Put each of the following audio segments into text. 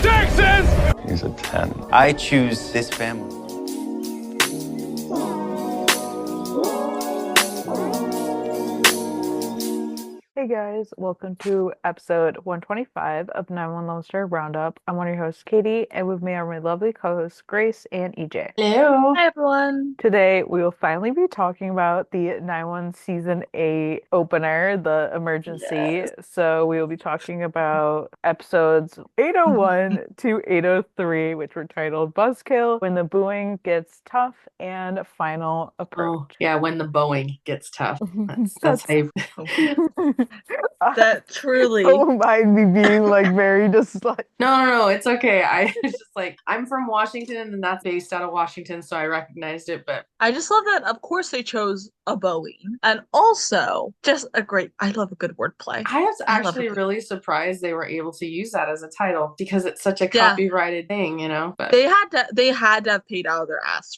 taxes! He's a 10. I choose this family. Hey guys, welcome to episode 125 of 911 Lone Star Roundup. I'm one of your hosts, Katie, and with me are my lovely co-hosts, Grace and EJ. Hello. Hi, everyone. Today, we will finally be talking about the 911 Season 8 opener, the emergency. Yes. So we will be talking about episodes 801 to 803, which were titled Buzzkill, When the Booing Gets Tough, and Final Approach. Oh, yeah, when the Boeing gets tough. That's That's- how you... That truly. Don't mind me being like very just like No, it's okay. I was just like, I'm from Washington and that's based out of Washington, so I recognized it, but I just love that, of course, they chose a Boeing. And also, just I love a good wordplay. I was I love actually it. really surprised they were able to use that as a title because it's such a Yeah. copyrighted thing, you know? But They had to have paid out of their ass.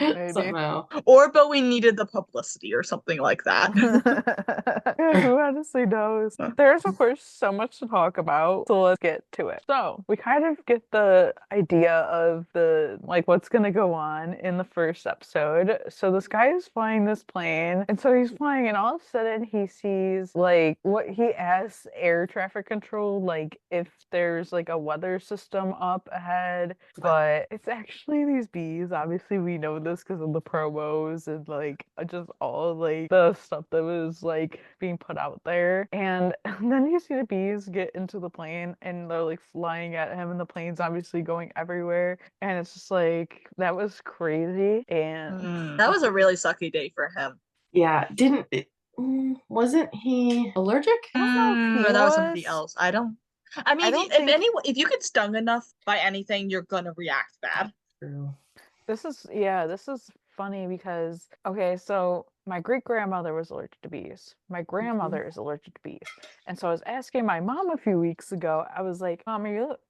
Maybe. somehow. Or Boeing needed the publicity or something like that. Who honestly knows? There's of course so much to talk about, so let's get to it. So we kind of get the idea of the what's gonna go on in the first episode. So this guy is flying this plane, and so he's flying, and all of a sudden he sees what he asks air traffic control, if there's a weather system up ahead, but it's actually these bees. Obviously we know this because of the promos and just all the stuff that was being put out there, and then you see the bees get into the plane and they're flying at him, and the plane's obviously going everywhere, and it's just that was crazy. And That was a really sucky day for him. Yeah, wasn't he allergic? I don't know if Or he that was somebody was. else. I mean, don't if you get stung enough by anything, you're gonna react bad. True. This is funny because, okay, so my great-grandmother was allergic to bees. My grandmother is allergic to bees. And so I was asking my mom a few weeks ago, I was like, Mom,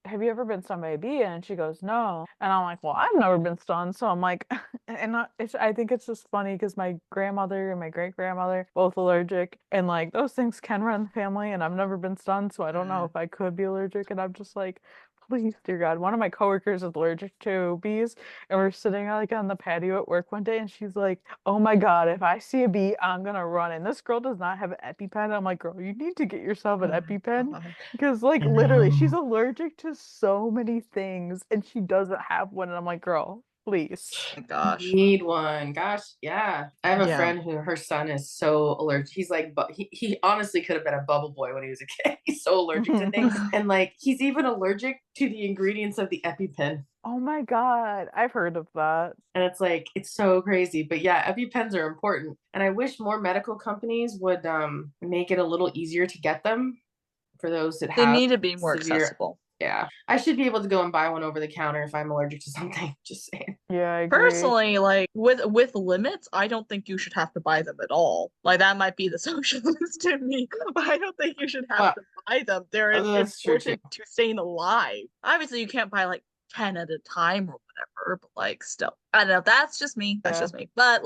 have you ever been stung by a bee? And she goes, no. And I'm like, well, I've never been stung. So I'm like, I think it's just funny because my grandmother and my great-grandmother, both allergic. And those things can run in the family, and I've never been stung. So I don't know if I could be allergic. And I'm just like, please, dear God. One of my coworkers is allergic to bees, and we're sitting on the patio at work one day, and she's like, oh my God, if I see a bee, I'm gonna run. And this girl does not have an EpiPen. I'm like, girl, you need to get yourself an EpiPen, because literally she's allergic to so many things and she doesn't have one. And I'm like, girl, please. Oh my gosh. Need one. Gosh, yeah. I have a Yeah. friend who her son is so allergic. He's he honestly could have been a bubble boy when he was a kid. He's so allergic to things. And he's even allergic to the ingredients of the EpiPen. Oh my God, I've heard of that. And it's so crazy. But yeah, EpiPens are important. And I wish more medical companies would make it a little easier to get them for those that They have need to be more severe- accessible. Yeah. I should be able to go and buy one over the counter if I'm allergic to something. Just saying. Yeah, I agree. Personally, with limits, I don't think you should have to buy them at all. That might be the socialist in me, but I don't think you should have to buy them. They're that's true, important to staying alive. Obviously, you can't buy 10 at a time or whatever, but still, I don't know. That's just me. That's just me. But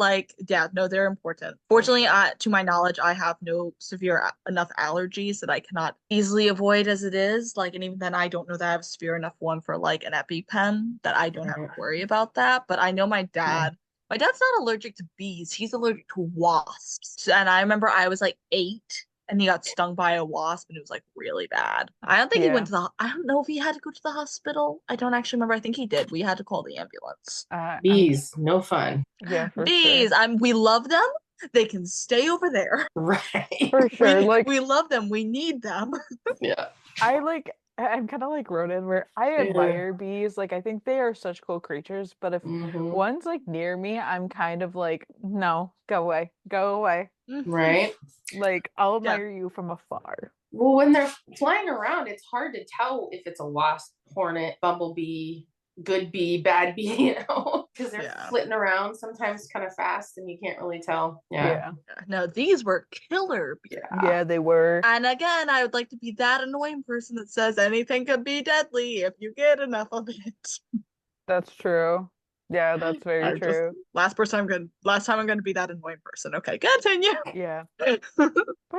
yeah, no, they're important. Fortunately, to my knowledge, I have no severe enough allergies that I cannot easily avoid as it is. And even then, I don't know that I have a severe enough one for an EpiPen that I don't have to worry about that. But I know my dad. My dad's not allergic to bees. He's allergic to wasps. And I remember I was 8. And he got stung by a wasp, and it was really bad. I don't think he went to I don't know if he had to go to the hospital. I don't actually remember. I think he did. We had to call the ambulance. Bees, no fun. Yeah, for Bees, sure. we love them. They can stay over there. Right. For sure. We love them. We need them. Yeah. I'm kind of like Ronan, where I admire bees. I think they are such cool creatures, but if one's near me, I'm kind of no, go away, go away. Right. I'll admire you from afar. Well, when they're flying around, it's hard to tell if it's a wasp, hornet, bumblebee, good bee, bad bee, because they're flitting around sometimes kind of fast and you can't really tell. Yeah. No, these were killer bees. Yeah, they were. And again, I would like to be that annoying person that says anything could be deadly if you get enough of it. That's true. Yeah, that's very true. Last time I'm gonna be that annoying person. Okay, continue. Yeah. But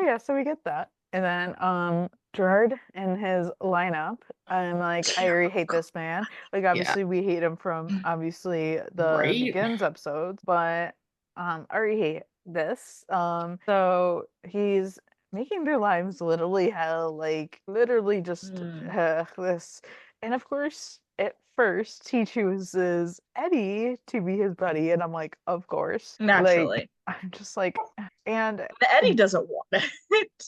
yeah, so we get that. And then Gerard and his lineup. I'm like, I already hate this man. Like obviously we hate him from obviously the Right. Begins episodes, but I already hate this. So he's making their lives literally hell, like literally just this. And of course, at first he chooses Eddie to be his buddy, and I'm like, of course. Naturally. Like I'm just like, and Eddie doesn't want it.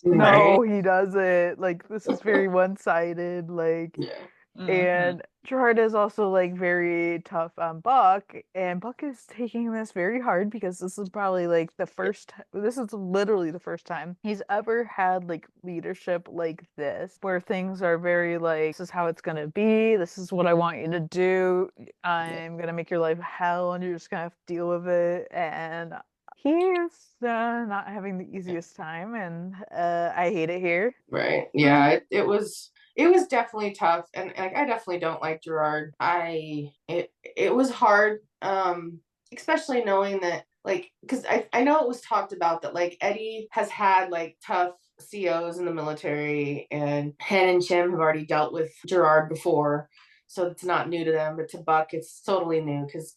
no, he doesn't. Like this is very one-sided. Like, Yeah. and Gerard is also like very tough on Buck, and Buck is taking this very hard because this is probably like this is literally the first time he's ever had like leadership like this, where things are very like, this is how it's gonna be, this is what I want you to do, I'm gonna make your life hell, and you're just gonna have to deal with it. And he is not having the easiest time, and I hate it here. Right. Yeah. It was definitely tough, and like I definitely don't like Gerard. It was hard, especially knowing that like because I know it was talked about that like Eddie has had like tough COs in the military, and Hen and Chim have already dealt with Gerard before. So it's not new to them, but to Buck, it's totally new because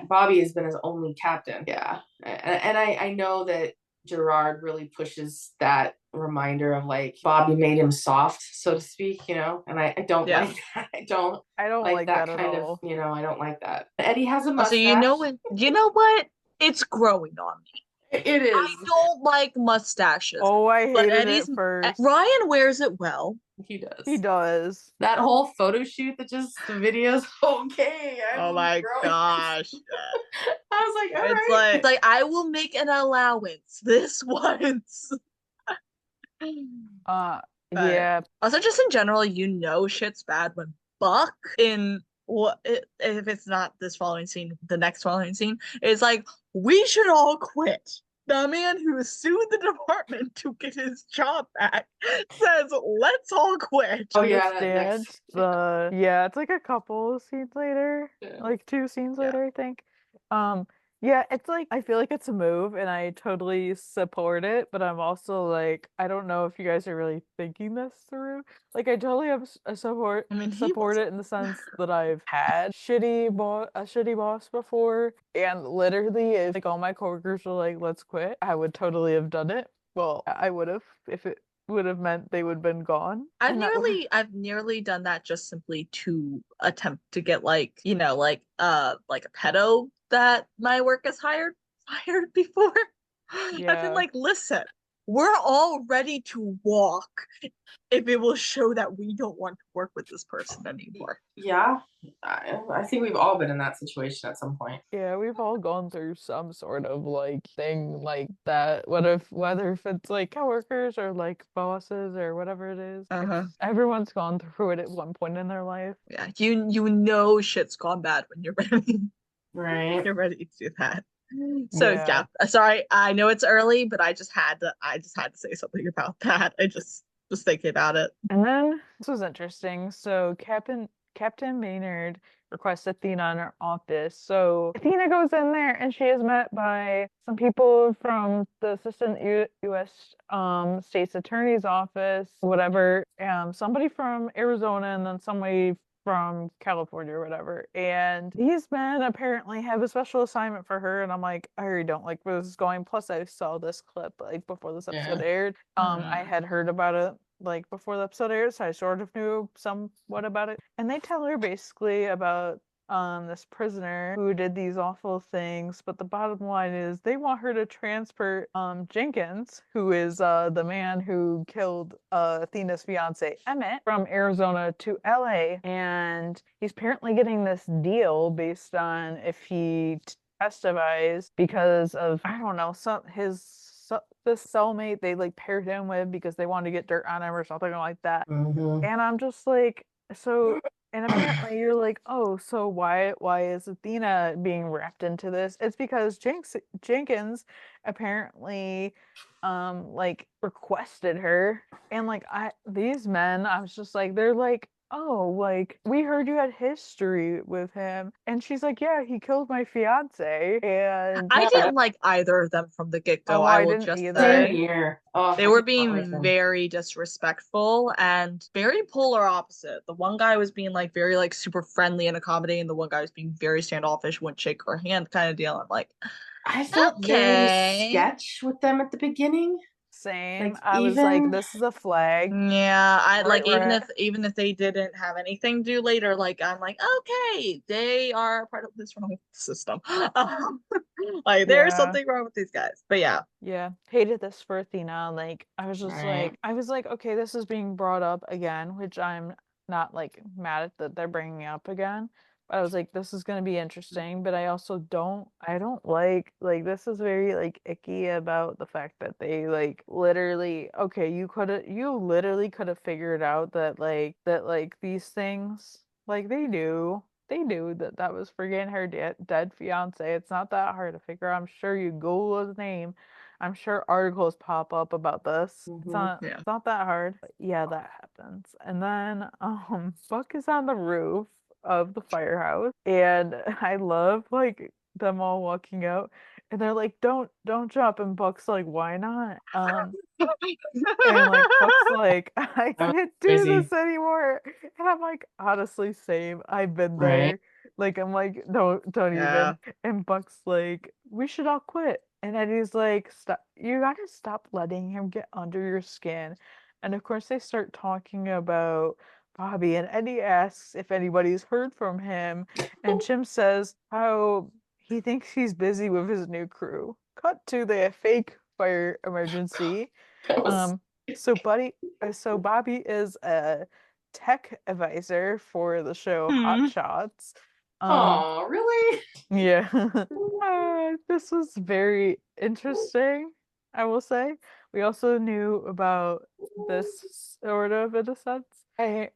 Bobby has been his only captain. Yeah. And I know that Gerard really pushes that reminder of like Bobby made him soft, so to speak, you know, and I don't like that. I don't like that at kind all. of, you know, I don't like that. Eddie has a mustache. So you know what? It's growing on me. It is. I don't like mustaches. Oh, I hated Eddie's it first. Ryan wears it well. He does. He does. That whole photo shoot that just the videos. Okay. Oh my gosh. I was like, all it's right. It's like I will make an allowance this once. Yeah. Also, just in general, you know, shit's bad when Buck if it's not this following scene, the next following scene is like, we should all quit. The man who sued the department to get his job back says, let's all quit. Oh yeah, it's like a couple scenes later, like 2 scenes later, I think. Yeah, it's like I feel like it's a move, and I totally support it, but I'm also like, I don't know if you guys are really thinking this through. Like I totally have support it in the sense that I've had a shitty boss before, and literally if like all my coworkers were like, let's quit, I would totally have done it. Well, I would have if it would have meant they would have been gone. I've nearly done that just simply to attempt to get like, you know, like a pedo that my work has fired before. Yeah. I've been like, listen, we're all ready to walk if it will show that we don't want to work with this person anymore. Yeah, I think we've all been in that situation at some point. Yeah, we've all gone through some sort of like thing like that. Whether if it's like coworkers or like bosses or whatever it is. Everyone's gone through it at one point in their life. Yeah, you know shit's gone bad when you're ready. Right. You're ready to do that. So yeah, sorry, I know it's early, but I just had to say something about that. I just thinking about it. And then this was interesting. So Captain Maynard requests Athena in her office. So Athena goes in there and she is met by some people from the assistant U.S. State's Attorney's office, whatever. Somebody from Arizona and then somebody from California or whatever. And these men apparently have a special assignment for her. And I'm like, I already don't like where this is going. Plus I saw this clip like before this episode aired. I had heard about it like before the episode aired, so I sort of knew somewhat about it. And they tell her basically about this prisoner who did these awful things, but the bottom line is they want her to transfer Jenkins, who is the man who killed Athena's fiance Emmett, from Arizona to LA, and he's apparently getting this deal based on if he testifies because of, I don't know, this cellmate they like paired him with because they wanted to get dirt on him or something like that. And I'm just like, so, and apparently you're like, oh, so why is Athena being wrapped into this? It's because Jenkins apparently like requested her, and like these men, I was just like, they're like oh, like, we heard you had history with him. And she's like, yeah, he killed my fiance. And I didn't like either of them from the get-go, oh, I I will didn't just Same either. say. here. Oh, They I were did not like being them. very disrespectful and very polar opposite. The one guy was being like very like super friendly and accommodating, the one guy was being very standoffish, wouldn't shake her hand kind of deal. I'm like, I felt very okay. sketch with them at the beginning. Same. Like I was like, even this is a flag. Yeah, I like Right, even if they didn't have anything to do later, like I'm like, okay, they are part of this wrong system. Like there's Yeah. something wrong with these guys. But yeah. Yeah. Hated this for Athena. Like, I was just right. like, okay, this is being brought up again, which I'm not like mad at that they're bringing up again. But I was like, this is gonna be interesting. But I also I don't like this is very like icky about the fact that they like literally, okay, you literally could have figured out that like these things, like they knew that that was friggin' her dead fiance. It's not that hard to figure out. I'm sure you Google his name. I'm sure articles pop up about this. Mhm. Yeah. It's not that hard. But yeah, that happens. And then Buck is on the roof of the firehouse, and I love like them all walking out, and they're like, don't jump, and Buck's like, why not? And like Buck's like, I That was can't do crazy. this anymore. And I'm like, honestly, same. I've been Right. there. Like I'm like, don't Yeah. even. And Buck's like, we should all quit. And Eddie's like, stop, you gotta stop letting him get under your skin. And of course they start talking about Bobby, and Eddie asks if anybody's heard from him. And Jim says how he thinks he's busy with his new crew. Cut to the fake fire emergency. That was So so Bobby is a tech advisor for the show Hot Hmm. Shots. oh really? Yeah. This was very interesting, I will say. We also knew about this sort of in a sense. It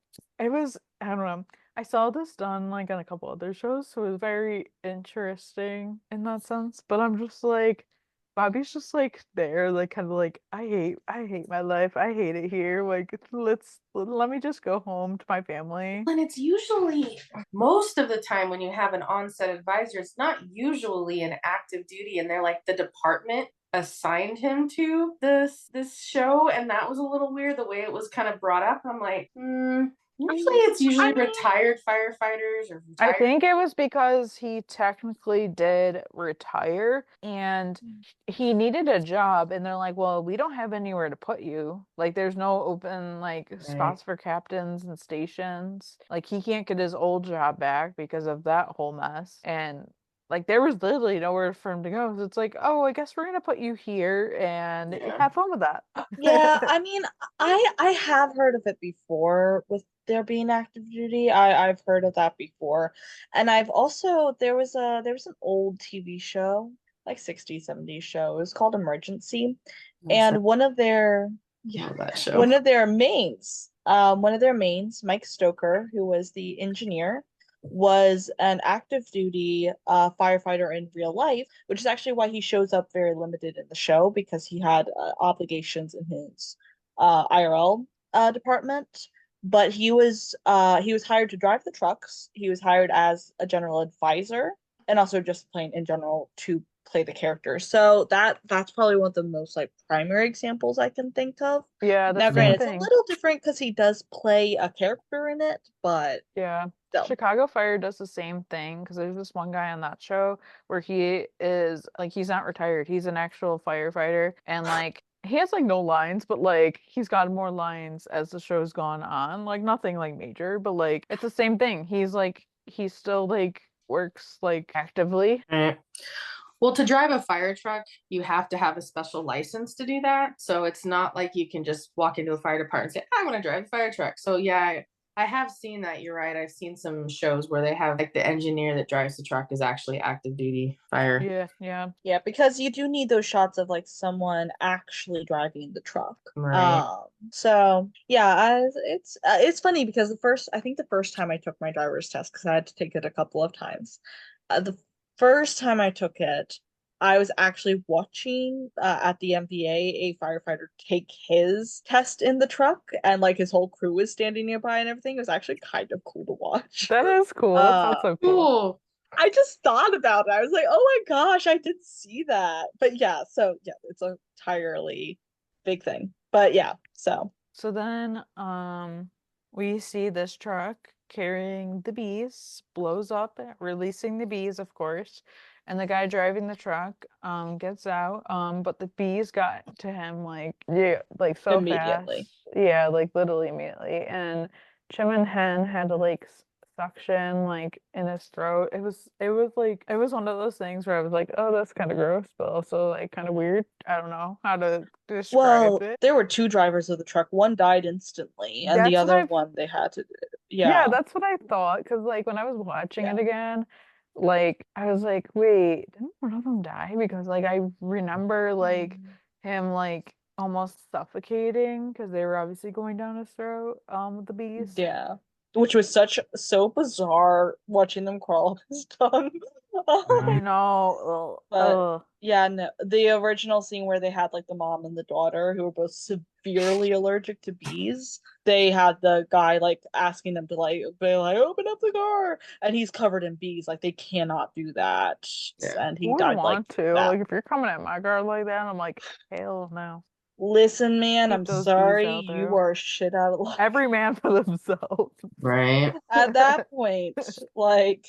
was, I don't know. I saw this done like on a couple other shows, so it was very interesting in that sense. But I'm just like, Bobby's just like there, like kind of like, I hate my life. I hate it here. Like, let me just go home to my family. And it's usually most of the time when you have an on-set advisor, it's not usually an active duty, and they're like the department assigned him to this show, and that was a little weird the way it was kind of brought up. I'm like, usually it's usually I mean, retired firefighters or I retired. think it was because he technically did retire and he needed a job, and they're like, well, we don't have anywhere to put you. Like, there's no open like Right. spots for captains and stations. Like, he can't get his old job back because of that whole mess. And like, there was literally nowhere for him to go. So it's like, oh, I guess we're gonna put you here and Yeah. have fun with that. yeah, I mean, I have heard of it before with there being active duty. I've heard of that before. And I've also there was an old TV show, like 60s, 70s show. It was called Emergency. So, And one of their yeah, love that show. one of their mains, Mike Stoker, who was the engineer, was an active duty firefighter in real life, which is actually why he shows up very limited in the show because he had obligations in his IRL department. But he was hired to drive the trucks. He was hired as a general advisor and also just playing in general to play the character. So that's probably one of the most like primary examples I can think of. Yeah, the Now, same granted, it's a thing. little different because he does play a character in it, but Yeah. still. Chicago Fire does the same thing because there's this one guy on that show where he is like, he's not retired. He's an actual firefighter, and like he has like no lines, but like he's got more lines as the show's gone on. Like nothing like major, but like it's the same thing. He still like works like actively. Right. Well, to drive a fire truck, you have to have a special license to do that. So it's not like you can just walk into a fire department and say, I want to drive a fire truck. So yeah, I have seen that. You're right. I've seen some shows where they have like the engineer that drives the truck is actually active duty fire. Yeah, yeah. Yeah, because you do need those shots of like someone actually driving the truck. Right. So yeah, it's funny because I think the first time I took my driver's test, because I had to take it a couple of times, the first time I took it, I was actually watching at the MVA a firefighter take his test in the truck, and like his whole crew was standing nearby and everything. It was actually kind of cool to watch. That is cool. That sounds so cool. Cool. I just thought about it. I was like, oh my gosh, I did see that. But yeah, so yeah, it's a entirely big thing. But yeah, so So then we see this truck carrying the bees, blows up, releasing the bees, of course. And the guy driving the truck gets out. But the bees got to him like like so fast. immediately. Yeah, like literally immediately. And Chim and Hen had to like suction like in his throat. It was one of those things where I was like, oh, that's kind of gross, but also like kind of weird. I don't know how to describe Well, it. there were two drivers of the truck. One died instantly, and the That's what other I one they had to. Yeah, Yeah, that's what I thought. Because like when I was watching yeah. it again, like I was like, wait, didn't one of them die? Because like I remember like him like almost suffocating because they were obviously going down his throat with the bees. Yeah. Which was so bizarre watching them crawl up his tongue. I know. But Ugh. yeah, no, the original scene where they had like the mom and the daughter who were both severely allergic to bees, they had the guy like asking them to like be like open up the car, and he's covered in bees. Like they cannot do that, Yeah. and Who he would died like want to? that. Like if you're coming at my guard like that, I'm like, hell no. Listen, man, Keep I'm those bees sorry, out you there. are shit out of luck. Every man for themselves. Right. At that point, like,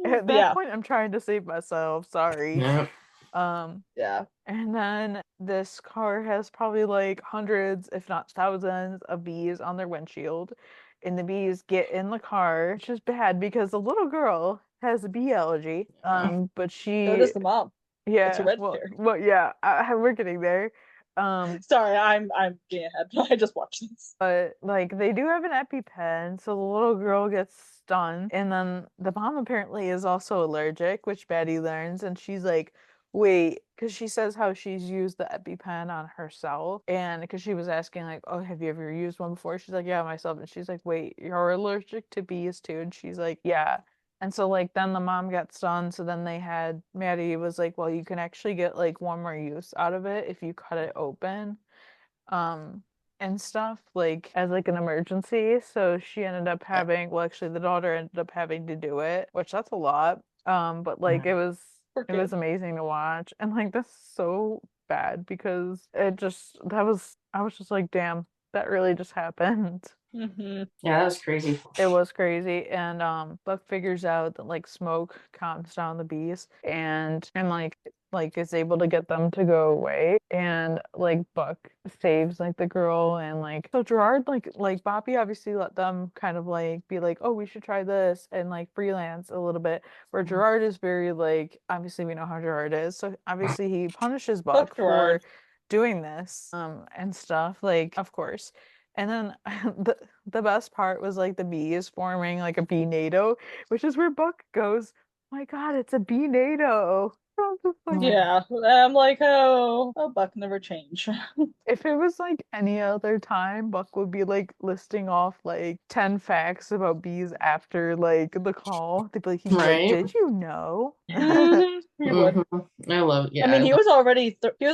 At that yeah, point, I'm trying to save myself. Sorry. Yeah. yeah. And then this car has probably like hundreds, if not thousands, of bees on their windshield. And the bees get in the car, which is bad because the little girl has a bee allergy. But So she, does the mom. It's yeah, hereditary. yeah, we're getting there. Sorry, I'm getting ahead. I just watched this. But like they do have an EpiPen, so the little girl gets stunned, and then the mom apparently is also allergic, which Betty learns, and she's like, "Wait," because she says how she's used the EpiPen on herself, and because she was asking like, "Oh, have you ever used one before?" She's like, "Yeah, myself," and she's like, "Wait, you're allergic to bees too?" And she's like, "Yeah." And so like then the mom got stunned, so then they had Maddie was like, "Well, you can actually get like one more use out of it if you cut it open." um and stuff like as like an emergency, so she ended up having, well, actually the daughter ended up having to do it, which that's a lot. But like Poor it was kid. amazing to watch, and like that's so bad because it just that was I was just like, damn, that really just happened. Hmm. Yeah, that was crazy. It was crazy. And Buck figures out that like smoke calms down the bees, and like is able to get them to go away, and like Buck saves like the girl. And like so Gerard like Bobby obviously let them kind of like be like, oh, we should try this and like freelance a little bit, where Gerard is very like, obviously we know how Gerard is, so obviously he punishes Buck Fuck for Gerard. doing this and stuff, like, of course. And then the best part was like the bees forming like a bee NATO, which is where Buck goes, "My God, it's a bee NATO." I'm just like, Yeah, I'm like, oh, Buck never change. if it was like any other time, Buck would be like listing off like 10 facts about bees after like the call. He'd be like, Right. "Did you know?" Mhm, he would. I love it. I Yeah, I mean, love he was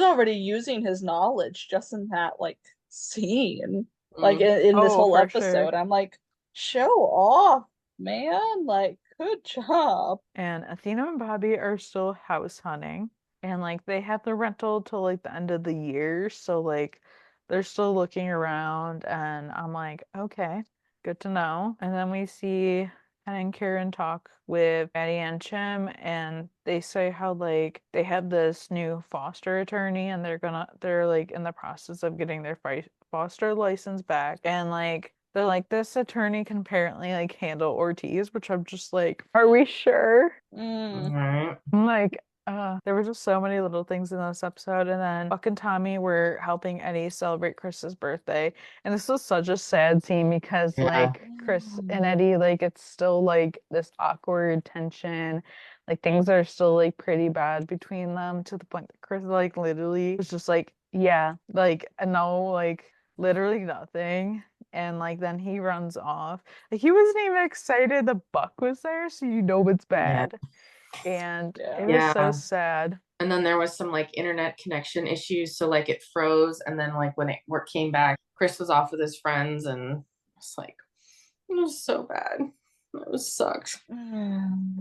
already using his knowledge just in that like scene, like mm. in this Oh, whole for sure. episode. I'm like, show off, man. Like, good job. And Athena and Bobby are still house hunting. And like they have the rental till like the end of the year. So like they're still looking around, and I'm like, okay, good to know. And then we see Ken and Karen talk with Maddie and Chim, and they say how like they have this new foster attorney, and they're like in the process of getting their foster license back. And like they're like, this attorney can apparently like handle Ortiz, which I'm just like, are we sure? Mm, Right. I'm like, there were just so many little things in this episode. And then Buck and Tommy were helping Eddie celebrate Chris's birthday. And this was such a sad scene because Yeah. like Chris and Eddie, like it's still like this awkward tension. Like things are still like pretty bad between them, to the point that Chris like literally was just like, yeah, like no, like literally nothing. And like then he runs off. Like he wasn't even excited the Buck was there, so you know it's Yeah. bad. And yeah. it was so Yeah. sad. And then there was some like internet connection issues. So like it froze. And then like when it came back, Chris was off with his friends and it's like, it was so bad. It was sucked.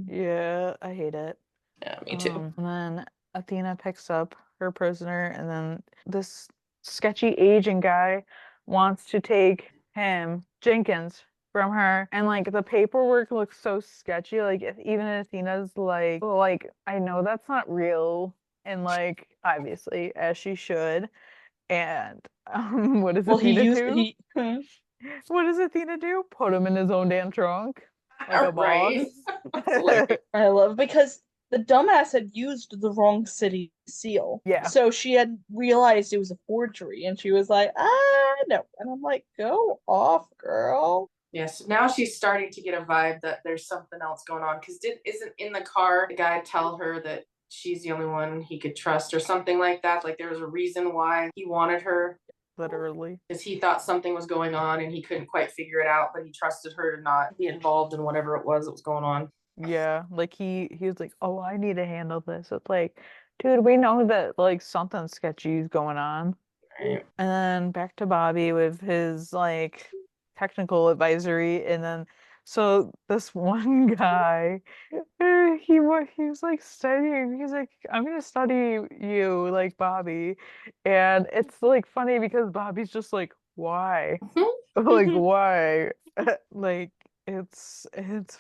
Yeah, I hate it. Yeah, me too. And then Athena picks up her prisoner, and then this sketchy agent guy wants to take him, Jenkins, from her. And like the paperwork looks so sketchy. Like even Athena's like, well, like I know that's not real. And like obviously, as she should. And what does Well, Athena do? he What does Athena do? Put him in his own damn trunk. Like a boss. Right. That's hilarious. I love because the dumbass had used the wrong city seal. Yeah. So she had realized it was a forgery and she was like, no. And I'm like, go off, girl. Yes, now she's starting to get a vibe that there's something else going on. Because isn't in the car the guy tell her that she's the only one he could trust or something like that? Like there was a reason why he wanted her. Literally. Because he thought something was going on and he couldn't quite figure it out, but he trusted her to not be involved in whatever it was that was going on. Yeah, like he was like, "Oh, I need to handle this." It's like, dude, we know that like something sketchy is going on. Right. And then back to Bobby with his like technical advisory, and then so this one guy, he was like studying. He's like, "I'm gonna study you, like Bobby," and it's like funny because Bobby's just like, "Why?" Like why? Like it's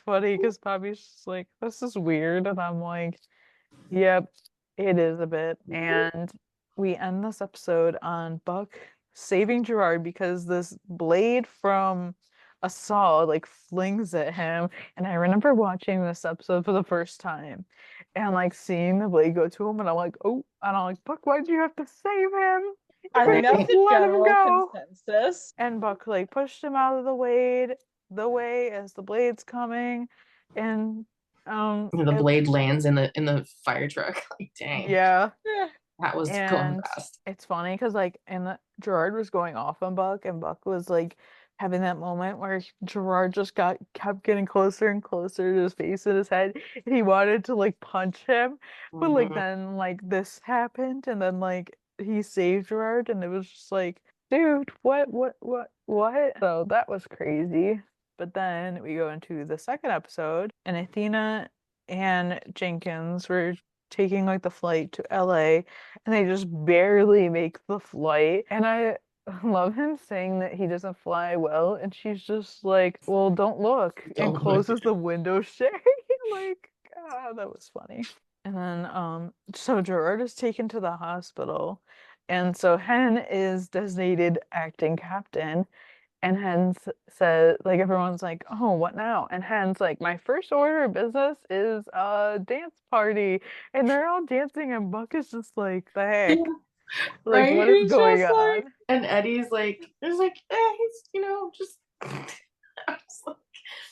funny because Bobby's just like, this is weird, and I'm like, yep, it is a bit. And we end this episode on Buck saving Gerard because this blade from a saw like flings at him. And I remember watching this episode for the first time and like seeing the blade go to him, and I'm like, oh, and I'm like, Buck, why'd you have to save him? You I could think have that's just the let him general go. consensus. And Buck like pushed him out of the way as the blade's coming, and The blade lands in the fire truck. Like, dang. yeah. That was going And fast. it's funny because like Gerard was going off on Buck, and Buck was like having that moment where Gerard just kept getting closer and closer to his face and his head, and he wanted to like punch him, but like then like this happened, and then like he saved Gerard, and it was just like, dude, what? So that was crazy. But then we go into the second episode, and Athena and Jenkins were taking like the flight to LA, and they just barely make the flight. And I love him saying that he doesn't fly well, and she's just like, well, don't look, and closes the window shade. Like, ah, that was funny. And then so Gerard is taken to the hospital, and so Hen is designated acting captain. And Hen's said, like, everyone's like, oh, what now? And Hen's like, my first order of business is a dance party. And they're all dancing, and Buck is just like, the heck? Like, Right? what is He's going just like- on? And Eddie's like, he's he's, just. I was like,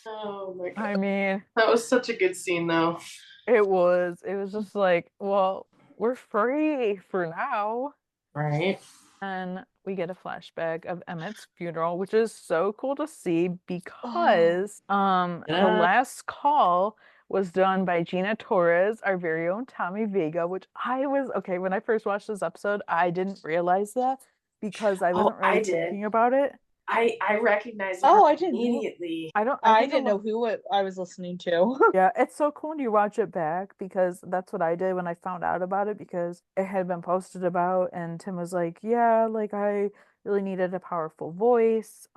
oh my God. I mean, that was such a good scene, though. it was just like, well, we're free for now. Right. And we get a flashback of Emmett's funeral, which is so cool to see because the last call was done by Gina Torres, our very own Tommy Vega, which when I first watched this episode, I didn't realize that because I wasn't really thinking about it. I recognized Oh, her I didn't immediately. I didn't know who I was listening to. Yeah, it's so cool when you watch it back because that's what I did when I found out about it because it had been posted about, and Tim was like, yeah, like I really needed a powerful voice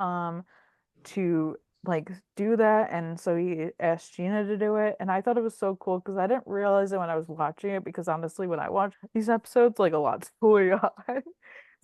to like do that, and so he asked Gina to do it, and I thought it was so cool because I didn't realize it when I was watching it because honestly when I watch these episodes like a lot's going on.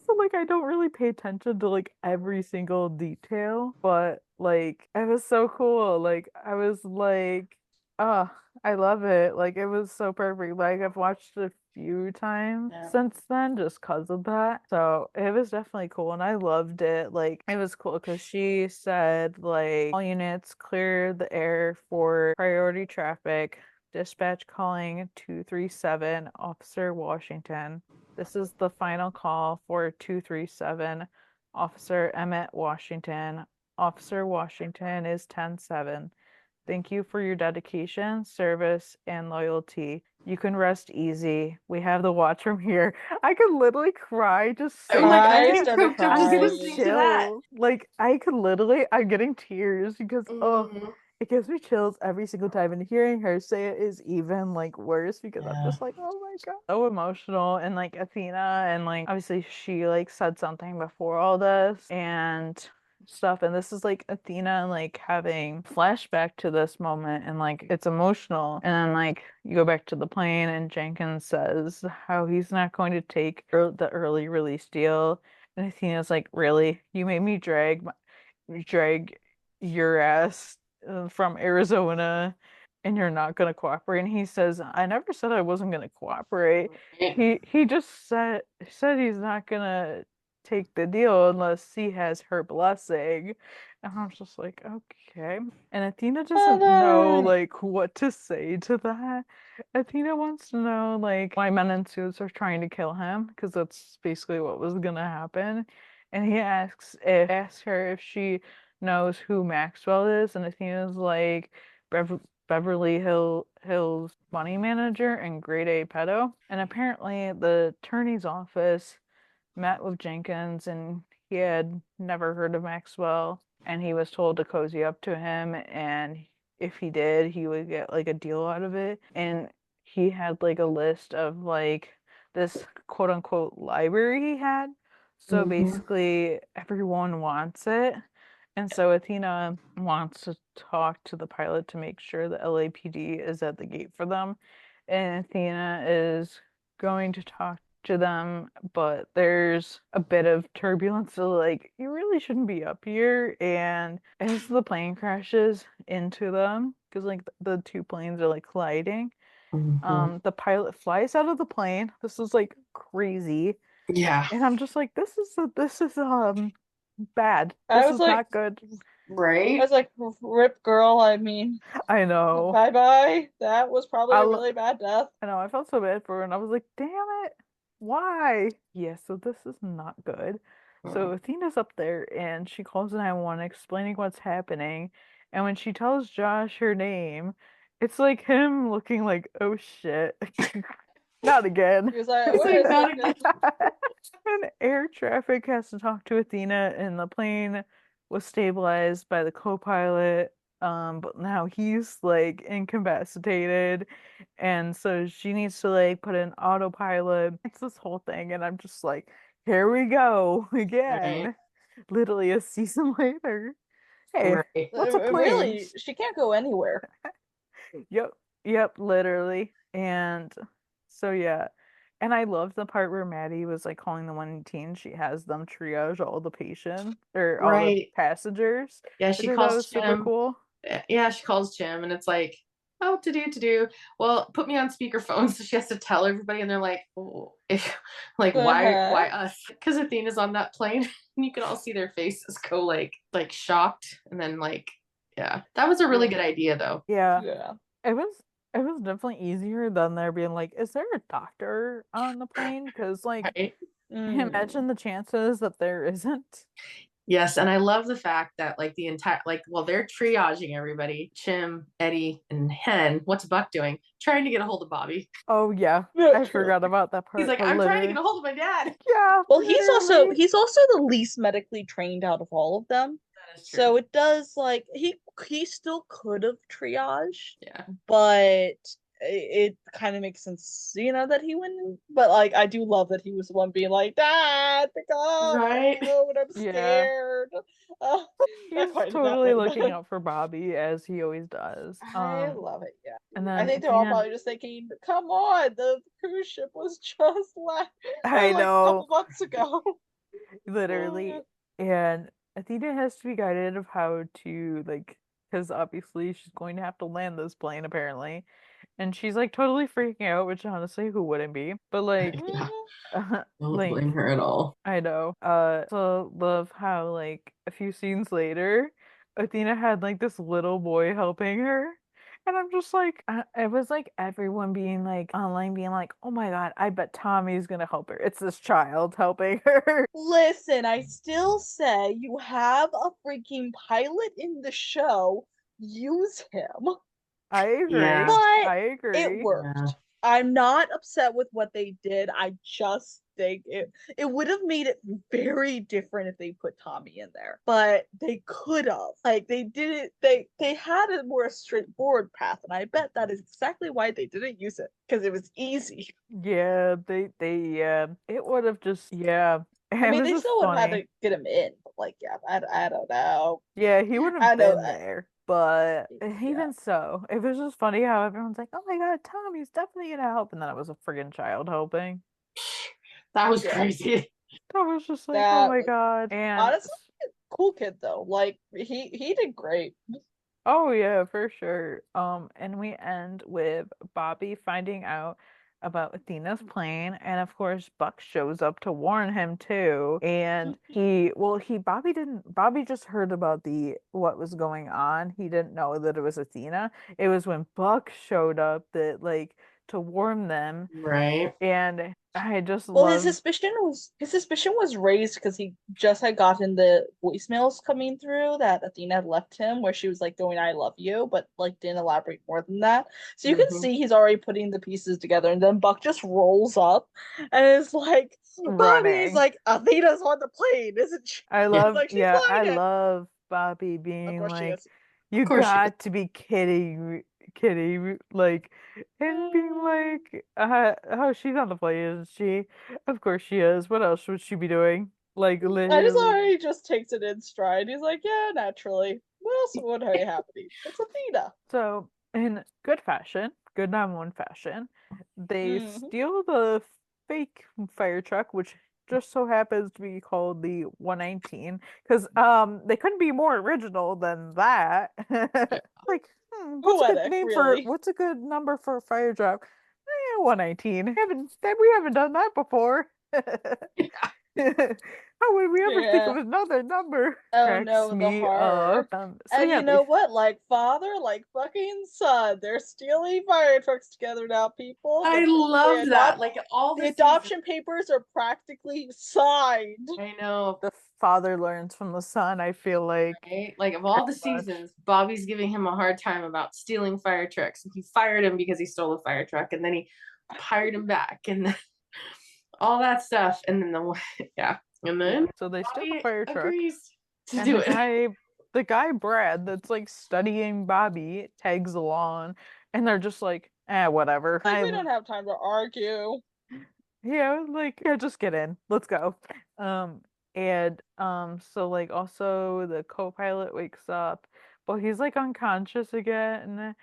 So like I don't really pay attention to like every single detail, but like it was so cool. Like I was like, oh, I love it. Like it was so perfect. Like I've watched it a few times since then just because of that. So it was definitely cool and I loved it. Like it was cool because she said like all units clear the air for priority traffic. Dispatch calling 237 Officer Washington. This is the final call for 237 Officer Emmett Washington. Officer Washington is 10-7. Thank you for your dedication, service, and loyalty. You can rest easy. We have the watch from here. I could literally cry just Oh saying my God, I it. me started too. I was gonna crying. sing to that. Chills. Like I could literally, I'm getting tears because Mhm. it gives me chills every single time. And hearing her say it is even like worse because I'm Yeah. just like, oh my God, so emotional. And like Athena, and like obviously she like said something before all this and stuff. And this is like Athena like having flashback to this moment, and like it's emotional. And then like you go back to the plane, and Jenkins says how he's not going to take the early release deal. And Athena's like, really? You made me drag your ass from Arizona, and you're not gonna cooperate? And he says, I never said I wasn't gonna cooperate. Right. He just said he's not gonna take the deal unless he has her blessing. And I'm just like, okay. And Athena doesn't know like what to say to that. Athena wants to know like why men in suits are trying to kill him, because that's basically what was gonna happen. And he asks her if she knows who Maxwell is, and Athena's like Beverly Hills money manager and grade A pedo. And apparently the attorney's office met with Jenkins, and he had never heard of Maxwell, and he was told to cozy up to him, and if he did, he would get like a deal out of it. And he had like a list of like this quote unquote library he had. So Mhm. basically everyone wants it. And so Athena wants to talk to the pilot to make sure the LAPD is at the gate for them. And Athena is going to talk to them, but there's a bit of turbulence. So, like, you really shouldn't be up here. And as the plane crashes into them, because like the two planes are like colliding, Mhm. the pilot flies out of the plane. This is like crazy, Yeah. and I'm just like, this is bad. I This was is like, not good. I Right. was like, rip girl. I mean, I know. bye bye. That was probably I a lo- really bad death. I know. I felt so bad for her, and I was like, damn it, why? Yeah, so this is not good. So Athena's up there, and she calls 911 explaining what's happening. And when she tells Josh her name, it's like him looking like, oh shit, not again. He was like, It's wait like a not second. And air traffic has to talk to Athena, and the plane was stabilized by the co-pilot. But now he's like incapacitated, and so she needs to like put in autopilot. It's this whole thing, and I'm just like, here we go Right. again. Literally a season later. Hey, Right. what's a plane? Really, she can't go anywhere. Yep, yep, literally. And so yeah. And I love the part where Maddie was like calling the 118. She has them triage all the patients or all the Right. passengers. Yeah, I she think that calls was super Jim. cool. Yeah, she calls Jim and it's like, oh, to do. Well, put me on speakerphone. So she has to tell everybody, and they're like, oh, if like The why heck? us? Because Athena's on that plane. And you can all see their faces go like shocked, and then like, yeah. That was a really good idea though. Yeah. Yeah. It was definitely easier than there being like, is there a doctor on the plane? Because like Right. Mm. imagine the chances that there isn't. Yes, and I love the fact that like the entire like well they're triaging everybody. Chim, Eddie, and Hen. What's Buck doing? Trying to get a hold of Bobby. Oh yeah. Yeah, I true. forgot about that He's part, like, but I'm trying to get literally. a hold of my dad. Yeah, Well, literally. he's also the least medically trained out of all of them. That is true. So it does like he still could have triaged, Yeah. but it kind of makes sense, that he wouldn't. But like, I do love that he was the one being like, "Dad, pick up the Right. phone. I'm Yeah. scared." Uh, I He's find that totally really looking fun. out for Bobby as he always does. I love it. Yeah, And I then think they're all Athena, probably just thinking, "Come on, the cruise ship was just I like a couple know, months ago." literally. And Athena has to be guided of how to like, because obviously she's going to have to land this plane apparently, and she's like totally freaking out, which honestly, who wouldn't be? But like, Yeah. Don't blame like her at all. I know. So love how like a few scenes later, Athena had like this little boy helping her. And I'm just like, it was like everyone being like online being like, oh my God, I bet Tommy's gonna help her. It's this child helping her. Listen, I still say you have a freaking pilot in the show. use him. I agree. Yeah. But I agree. it worked. Yeah. I'm not upset with what they did. I just think it would have made it very different if they put Tommy in there. But they could have. Like they did it, they had a more straightforward path, and I bet that is exactly why they didn't use it. Because it was easy. Yeah, it would have just I it mean, was they just still would have had funny. to get him in, but like, yeah, I don't know. Yeah, he would I have know been that. there, but Yeah. even so, it was just funny how everyone's like, "Oh my God, Tommy's definitely gonna help," and then it was a friggin' child helping. That was Yeah. crazy. That was just like, oh That my was God. And honestly cool kid though. Like he did great. oh yeah, for sure. And we end with Bobby finding out about Athena's plane, and of course Buck shows up to warn him too. And Bobby just heard about the what was going on. He didn't know that it was Athena. It was when Buck showed up that like to warn them, Right. and I just Well, love his suspicion was raised because he just had gotten the voicemails coming through that Athena had left him, where she was like going, "I love you," but like didn't elaborate more than that. So you can Mhm. see he's already putting the pieces together, and then Buck just rolls up and is like, "Bobby's running. like Athena's on the plane, isn't she?" He's like, "She's I flying it." love Bobby Of being course she like, is. Of you course she is. got to be kidding, like, and being like, oh, she's on the plane, isn't she? Of course she is. What else would she be doing? Like, I just literally. already just takes it in stride. He's like, "Yeah, naturally. What else would be happening? It's Athena." So, in good fashion, good 911 fashion, they Hmm. steal the fake fire truck, which just so happens to be called the 119, because they couldn't be more original than that. Yeah. Like, Poetic, really. what's a good number for a fire truck? 119. We haven't done that before. How would we ever think Yeah. of another number? Oh Cracks no, the me up. horror. So And yeah, you know what? Like father, like fucking son. They're stealing fire trucks together now, people. I They love that. adopt Like all the the seasons. adoption papers are practically signed. I know, the father learns from the son, I feel like right? Like of all the very much. seasons, Bobby's giving him a hard time about stealing fire trucks. He fired him because he stole a fire truck, and then he hired him back, and all that stuff. And then yeah, and Yeah. then So they steal the Bobby fire truck, agrees to and do it. the guy Brad that's like studying Bobby tags along, and they're just like, whatever. Like we don't have time to argue. Yeah, like yeah, just get in. Let's go. And so like also the co-pilot wakes up, but he's like unconscious again,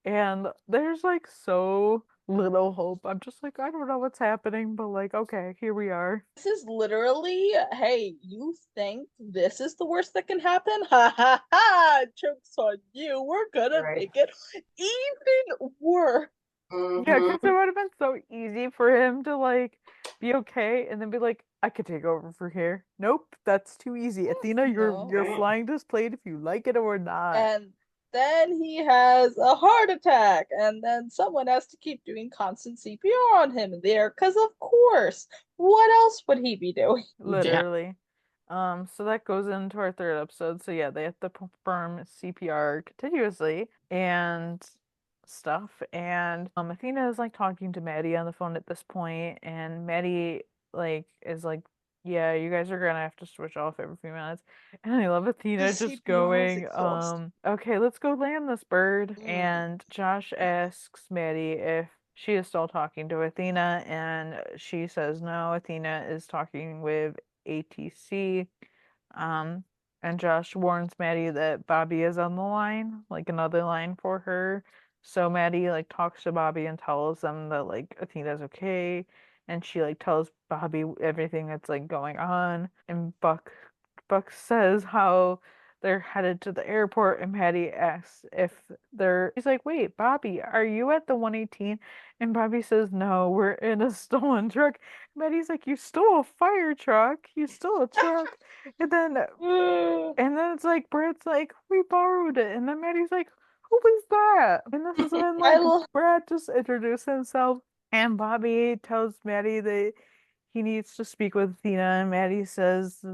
and there's like so little hope. I'm just like, I don't know what's happening, but like, okay, here we are. This is literally, hey, you think this is the worst that can happen? Ha ha ha! Joke's on you. We're gonna Right. make it even worse. Yeah, because it Mhm. would have been so easy for him to like be okay and then be like, I could take over for here. Nope, that's too easy. Athena, No. you're Right. flying this plane if you like it or not. And then he has a heart attack, and then someone has to keep doing constant CPR on him there, because of course. What else would he be doing? Yeah. Literally. So that goes into our third episode. So yeah, they have to perform CPR continuously and stuff. And Athena is like talking to Maddie on the phone at this point, and Maddie like is like, yeah, you guys are gonna have to switch off every few minutes. And I love The Athena just CPR is going, exhausting. okay, let's go land this bird. Mm. And Josh asks Maddie if she is still talking to Athena, and she says no, Athena is talking with ATC. Um, and Josh warns Maddie that Bobby is on the line, like another line for her. So Maddie like talks to Bobby and tells them that like Athena's okay, and she like tells Bobby everything that's like going on. And Buck says how they're headed to the airport, and Maddie asks if they're. He's like, "Wait, Bobby, are you at the 118?" And Bobby says, "No, we're in a stolen truck." Maddie's like, "You stole a fire truck. You stole a truck." And then it's like Brad's like, we borrowed it. And then Maddie's like, who was that? And this is when I like love. Brad just introduced himself, and Bobby tells Maddie that he needs to speak with Athena, and Maddie says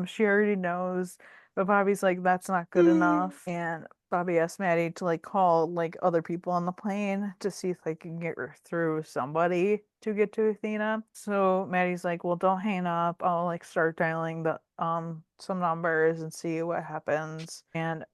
she already knows, but Bobby's like, that's not good enough. And Bobby asked Maddie to like call like other people on the plane to see if they can get her through somebody to get to Athena. So Maddie's like, well, don't hang up. I'll like start dialing the some numbers and see what happens. And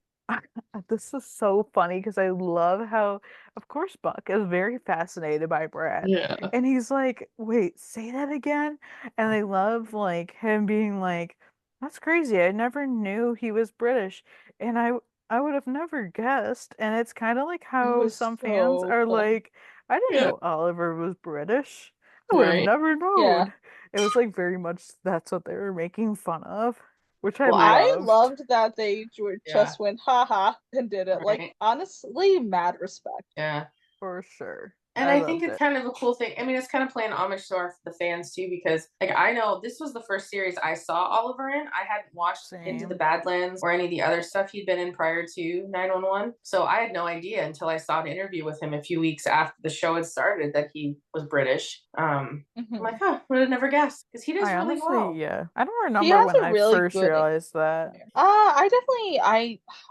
this is so funny because I love how, of course, Buck is very fascinated by Brad. Yeah. And he's like, wait, say that again? And I love like him being like, that's crazy. I never knew he was British. And I would have never guessed. And it's kind of like It how was some fans so are funny. like, I didn't Yeah. know Oliver was British. I would have Right. never Yeah. known. It was like very much that's what they were making fun of, which I Well, I loved. loved that they Yeah. just went haha and did it. Like, Right. honestly, mad respect. Yeah. For sure. And I I think loved it's it. kind of a cool thing. I mean, it's kind of playing homage to the fans too, because like I know this was the first series I saw Oliver in. I hadn't watched Into the Same. Badlands or any of the other stuff he'd been in prior to 911. So I had no idea until I saw an interview with him a few weeks after the show had started that he was British. I'm like, huh, would have never guessed because he does I really honestly, well. yeah. I don't He remember has when a I really first good realized that. I definitely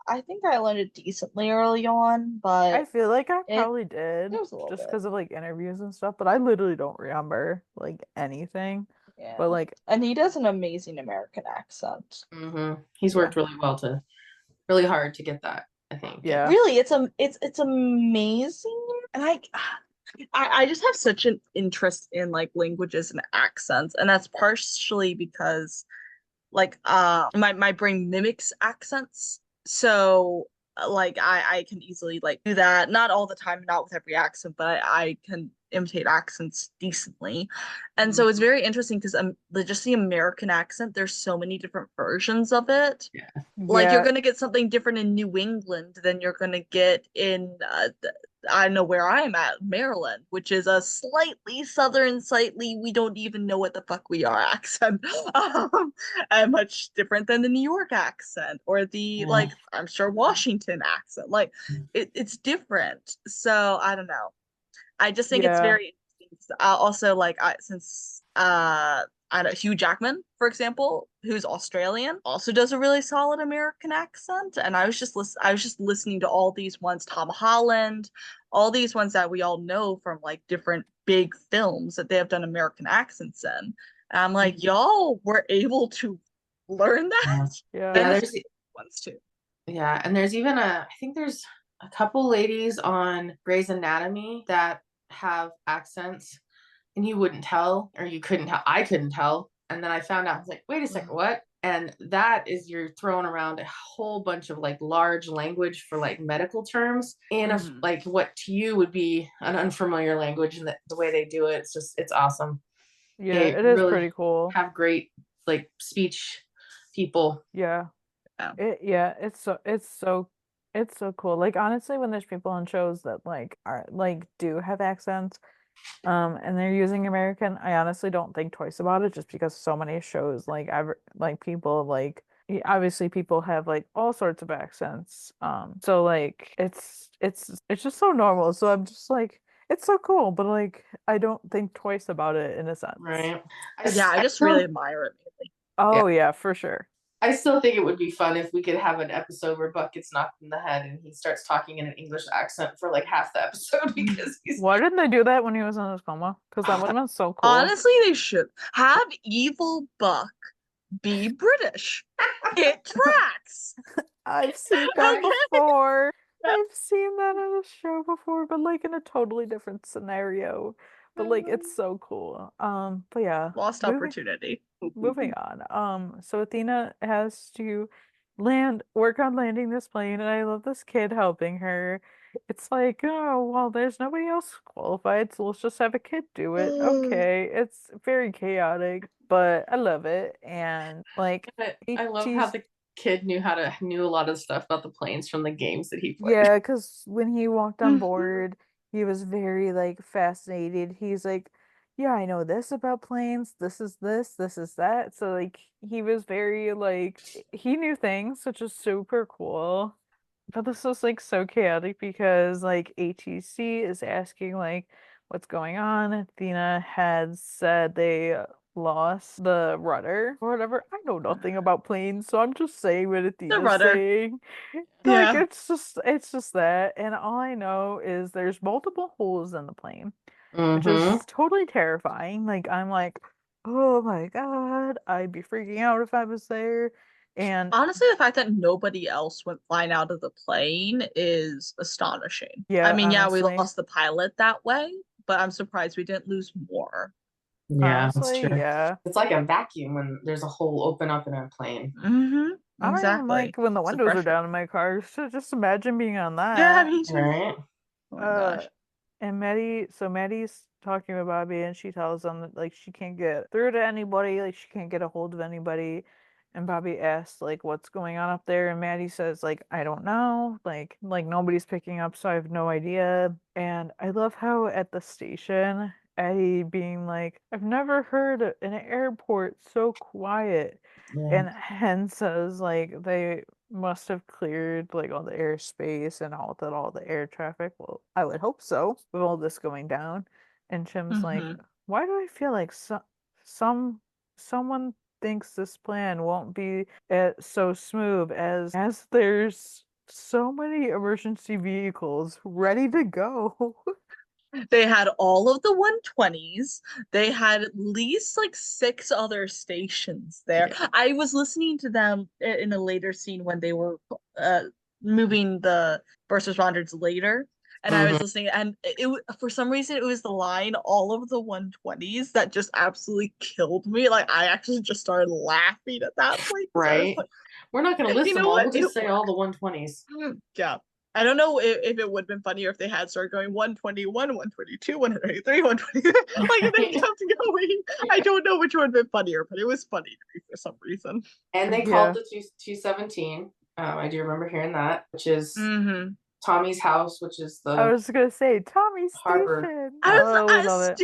I think I learned it decently early on, I but feel like I it probably did it was a little just bit. because of like interviews and stuff, but I literally don't remember like anything. Yeah. But like, And he does an amazing American accent. He's yeah, worked really hard to get that, I think. yeah, Really, it's amazing. And I just have such an interest in like languages and accents, and that's partially because like my brain mimics accents. So like I can easily like do that, not all the time, not with every accent, but I can imitate accents decently. And so it's very interesting because just the American accent, there's so many different versions of it. Like you're yeah, gonna get something different in New England than you're gonna get in I know where I'm at, Maryland, which is a slightly southern, slightly we don't even know what the fuck we are accent, and much different than the New York accent or the Yeah. like I'm sure Washington accent. Like it's different. So I don't know. I just think it's yeah. very interesting. Also, like since I know Hugh Jackman, for example, who's Australian, also does a really solid American accent. And I was just listening to all these ones, Tom Holland, all these ones that we all know from like different big films that they have done American accents in. And I'm like, y'all were able to learn that, Yeah. and There's ones too. Yeah, and there's even I think there's a couple ladies on Grey's Anatomy that have accents, and you wouldn't tell, or you couldn't tell. I couldn't tell, and then I found out. I was like, wait a second, what? And that is you're throwing around a whole bunch of like large language for like medical terms in a like what to you would be an unfamiliar language, and the way they do it, it's awesome. Yeah, They it is really pretty cool. have great like speech people. Yeah. Yeah. It's so cool. Like honestly, when there's people on shows that like are like do have accents, and they're using American, I honestly don't think twice about it just because so many shows like ever like people like obviously people have like all sorts of accents. So like it's just so normal. So I'm just like it's so cool, but like I don't think twice about it in a sense. Right. Yeah, I just really admire it mainly. Oh yeah, for sure. I still think it would be fun if we could have an episode where Buck gets knocked in the head and he starts talking in an English accent for like half the episode because he's Why didn't they do that when he was in his coma? Because that would have been so cool. Honestly, they should have evil Buck be British. It tracks. I've seen that Okay. before. Yep. I've seen that on a show before, but like in a totally different scenario. But like it's so cool. But yeah, Lost moving opportunity. moving on. So Athena has to work on landing this plane, and I love this kid helping her. It's like, oh, well, there's nobody else qualified, so let's just have a kid do it. Okay. It's very chaotic, but I love it. And like I love how the kid knew a lot of stuff about the planes from the games that he played. yeah, because when he walked on board, he was very like fascinated. He's like, yeah, I know this about planes. This is that. So like he was very like he knew things, which is super cool. But this was like so chaotic because like ATC is asking like what's going on. Athena had said they lost the rudder or whatever. I know nothing about planes, so I'm just saying what The Athena's rudder. saying. Like Yeah. it's just that, and all I know is there's multiple holes in the plane, which Mm-hmm. is totally terrifying. Like I'm like, oh my God, I'd be freaking out if I was there. And Honestly, the fact that nobody else went flying out of the plane is astonishing. I yeah, mean, yeah, we honestly, lost the pilot that way, but I'm surprised we didn't lose more. Yeah, that's honestly, true. yeah. It's like a vacuum when there's a hole open up in a plane. I don't even Exactly. like when the It's windows are refreshing. down in my car. So just imagine being on Yeah, that. me too. Right? Oh my Uh, gosh. and Maddie's talking with Bobby, and she tells them that like she can't get through to anybody, like she can't get a hold of anybody. And Bobby asks like what's going on up there, and Maddie says like I don't know, like nobody's picking up, so I have no idea. And I love how at the station, Eddie being like, I've never heard an airport so quiet. Yeah. And Hen says like they must have cleared like all the airspace and halted all the air traffic. Well, I would hope so with all this going down. And Chim's like, hmm why do I feel like some someone thinks this plan won't be so smooth as there's so many emergency vehicles ready to go. They had all of the 120s. They had at least like 6 other stations there. Yeah. I was listening to them in a later scene when they were uh, moving the first responders later. And I Mm-hmm. was listening, and for some reason it was the line "all of the 120s" that just absolutely killed me. Like I actually just started laughing at that point because I was Right. We're not going to like, list you them know all. what? We'll just say all the 120s. Yeah. I don't know if it would have been funnier if they had started going 121, 122, 123, 120. Like if they Right. kept going. I don't know which one would have been funnier, but it was funny to me for some reason. And they called Yeah. the 217. I do remember hearing that, which is Mm-hmm. Tommy's house, which is I the was gonna say Tommy harbor. Station. I was, Oh, we love it.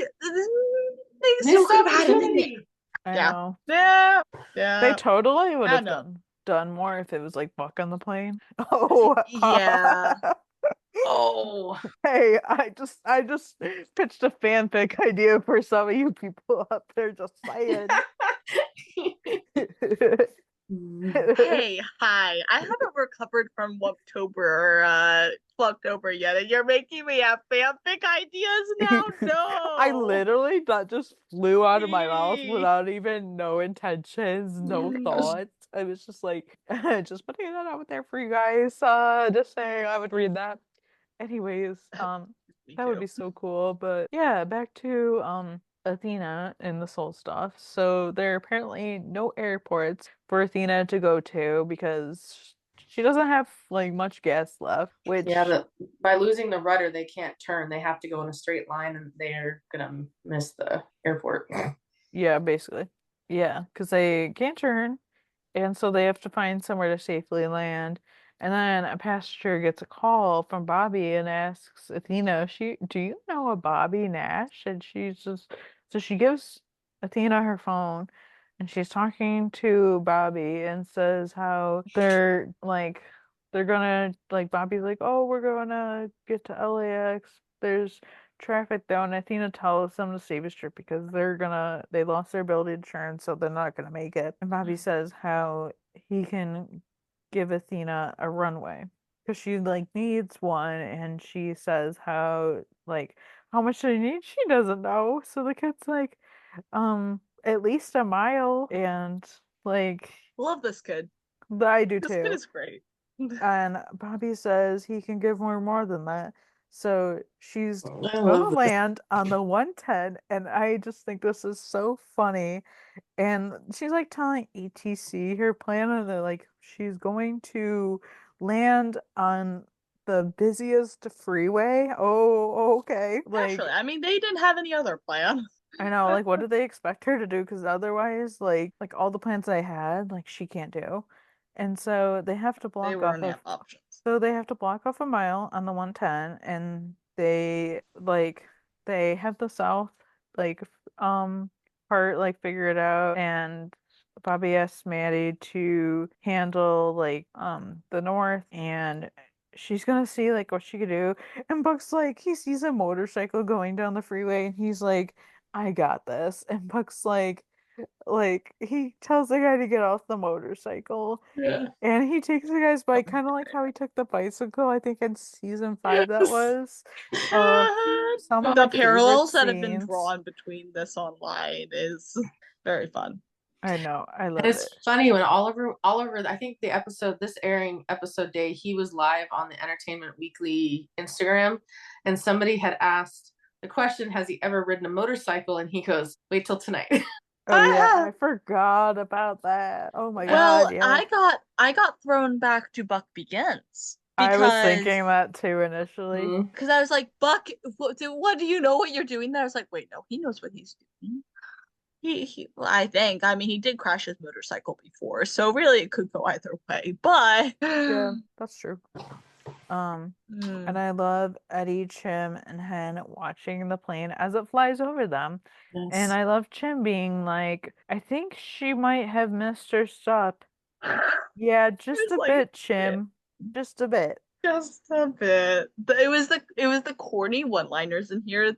they still Missed could have had him in there. opportunity. I Yeah. know. Yeah. They Yeah. totally would I have know. done more if it was like Buck on the plane. Oh, Yeah. Oh. hey, I just pitched a fanfic idea for some of you people up there. Just saying. Hey, hi. I haven't recovered from October yet, and you're making me have fanfic ideas now? I No. literally that just flew out of my mouth Eee. without even no intentions, no thoughts. I was just like, just putting that out there for you guys. Just saying I would read that. Anyways, Me that would too. be so cool. But yeah, back to Athena and the soul stuff. So there are apparently no airports for Athena to go to because she doesn't have like much gas left, Yeah, which by losing the rudder, they can't turn. They have to go in a straight line, and they're gonna miss the airport. yeah, basically. Yeah, because they can't turn, and so they have to find somewhere to safely land. And then a passenger gets a call from Bobby and asks Athena, do you know a Bobby Nash? And she's just, so she gives Athena her phone and she's talking to Bobby and says how they're gonna, like, Bobby's like, oh, we're gonna get to LAX. There's traffic though, and Athena tells them to save his trip because they lost their ability to turn, so they're not gonna make it. And Bobby says how he can give Athena a runway because she like needs one, and she says how much she needs she doesn't know. So the kid's like, at least a mile, and like Love this kid. I do This kid too. is great. And Bobby says he can give her more than that. So she's I gonna love this. land on the 110, and I just think this is so funny. And she's like telling ATC her plan, and they're like, she's going to land on the busiest freeway. Oh, okay. Naturally. Like, I mean, they didn't have any other plan. I know, like, what do they expect her to do? Because otherwise, like all the plans I had, like, she can't do. And so they have to They block were off in of, options. so they have to block off a mile on the 110, and they have the south, like, part, like, figure it out. And Bobby asks Maddie to handle, like, the north, and she's gonna see, like, what she could do. And Buck's like, he sees a motorcycle going down the freeway, and he's like, I got this. And Buck's like, like he tells the guy to get off the motorcycle, Yeah. and he takes the guy's bike, kind of like how he took the bicycle. I think in season 5 that was. Some of The my favorite parallels that have been scenes. drawn between this online is very fun. I know, I And love it's it. funny when Oliver, I think the episode, this airing episode day, he was live on the Entertainment Weekly Instagram, and somebody had asked the question, has he ever ridden a motorcycle? And he goes, wait till tonight. Oh yeah, I forgot about that. Oh my Well, god, yeah. I got thrown back to Buck Begins I was because thinking that too initially. Mhm. because I was like, Buck, what do you know what you're doing there? I was like, wait, no, he knows what he's doing. Well, I think. I mean, he did crash his motorcycle before, so really it could go either way. But Yeah, that's true. And Mm. I love Eddie, Chim, and Hen watching the plane as it flies over them. And Yes. I love Chim being like, I think she might have missed her stop. Yeah, just was a like, bit, Chim. Just a bit. just a bit. It was the corny one-liners in here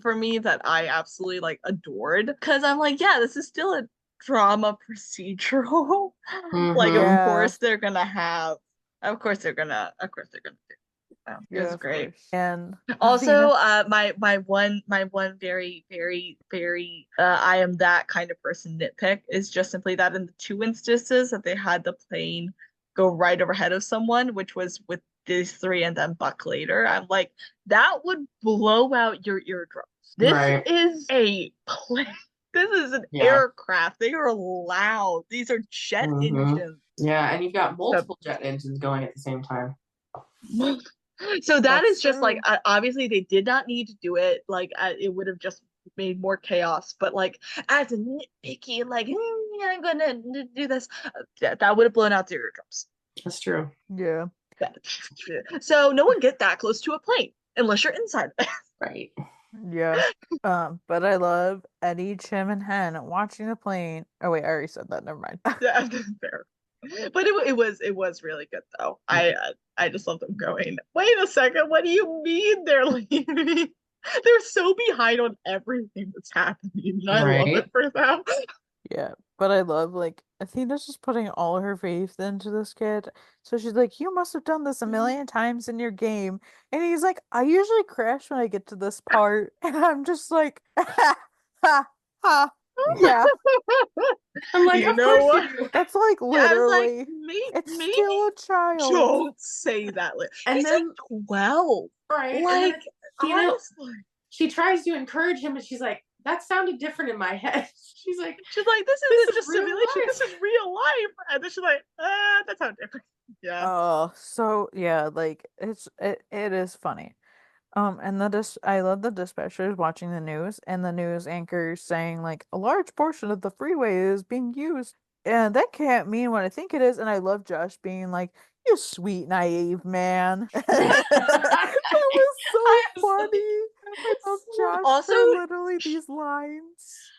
for me that I absolutely like adored because I'm like, yeah, this is still a drama procedural. Like, Mhm. of course they're gonna have. Of course they're gonna do. So, it was of great. course. And Also, Athena- my one very I am that kind of person nitpick is just simply that in the 2 instances that they had the plane go right overhead of someone, which was with these 3 and then Buck later, I'm like, that would blow out your eardrums. This Right. is a plane. This is an Yeah. aircraft. They are loud. These are jet Mhm. engines. Yeah, and you've got multiple jet engines going at the same time. So that That's is just like true. obviously they did not need to do it. Like it would have just made more chaos. But like as a nitpicky, like I'm gonna do this, that would have blown out the eardrums. That's true. yeah. So no one get that close to a plane unless you're inside of it. Right. Yeah. But I love Eddie, Chim, and Hen watching the plane. Oh wait, I already said that. Never mind. Yeah, fair. But it was really good though. I just love them going, wait a second, what do you mean they're leaving? They're so behind on everything that's happening. And I love Right. it for them. Yeah, but I love like Athena's just putting all her faith into this kid. So she's like, "You must have done this a million times in your game," and he's like, "I usually crash when I get to this part," and I'm just like, "Ha ha ha." Yeah, I'm like, You of know course what? you do. that's like Yeah, I was like, literally. It's maybe still a child. don't say that. And He's then- like 12. Right. And Like, then, you know, honestly. she tries to encourage him, and she's like, that sounded different in my head. She's like, She's like, this This isn't is just real simulation, life. this is real life. And then she's like, that's how different. Yeah. Oh, so yeah, like it is funny. And I love the dispatchers watching the news and the news anchors saying like a large portion of the freeway is being used, and that can't mean what I think it is. And I love Josh being like, "You sweet naive man." That was so funny. Of Josh Also- for literally these lines.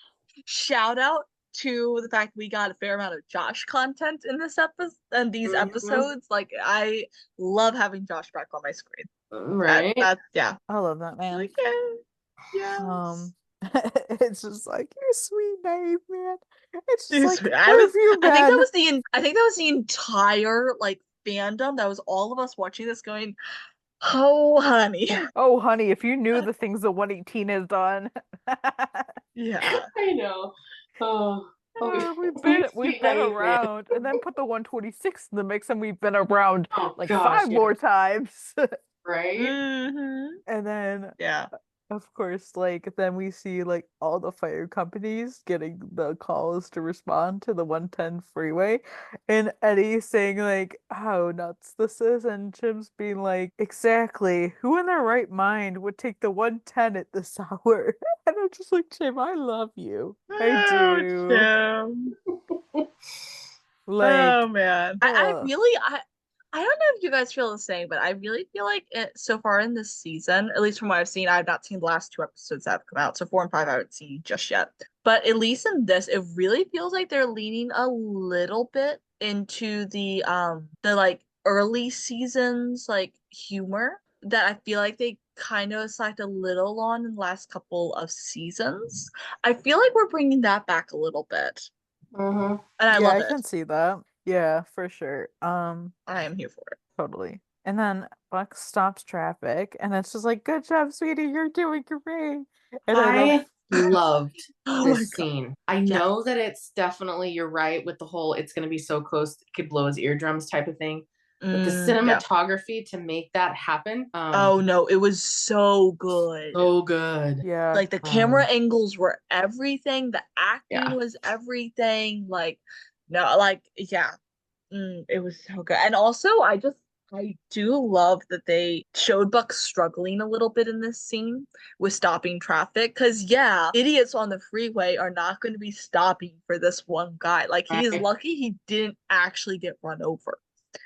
Shout out to the fact we got a fair amount of Josh content in this episode and these Mhm. episodes. Like, I love having Josh back on my screen. right. Yeah. I love that man. Like, yeah. It's just like, "You sweet naive man." It's just He's like, sweet. "Where I have you think that been?" was I think that was the entire like fandom. That was all of us watching this going, oh honey. Oh, honey, if you knew the things that 118 has done. Yeah. I know. Oh, We've sweet been naive man. around, and then put the 126 in the mix, and we've been around Oh, like gosh, 5 yeah. more times. Right. Mhm. And then, Yeah. of course, like then we see like all the fire companies getting the calls to respond to the 110 freeway, and Eddie saying like how nuts this is, and Jim's being like, exactly, who in their right mind would take the 110 at this hour? And I'm just like, Jim, I love you. I do. Tim. Like, Oh man. I ugh. really I don't know if you guys feel the same, but I really feel like so far in this season, at least from what I've seen, I've not seen the last 2 episodes that have come out. So 4 and 5 I haven't seen just yet. But at least in this, it really feels like they're leaning a little bit into the like early seasons like humor. that I feel like they kind of slacked a little on in the last couple of seasons. I feel like we're bringing that back a little bit, Mm-hmm. and I Yeah, love I it. can see that. Yeah, for sure. I am here for it. Totally. And then Buck stops traffic, and it's just like, "Good job, sweetie, you're doing great." And I love, I loved Oh my this God. scene. I Yeah. know that it's definitely, you're right with the whole it's going to be so close it could blow his eardrums type of thing. But the Yeah. cinematography to make that happen, Oh no, it was so good. so good. yeah, Like the camera angles were everything, the acting Yeah. was everything. Like, no, like, yeah. It was so good. And also, I do love that they showed Buck struggling a little bit in this scene with stopping traffic. Because, yeah, idiots on the freeway are not going to be stopping for this one guy. Like, he is Right. lucky he didn't actually get run over.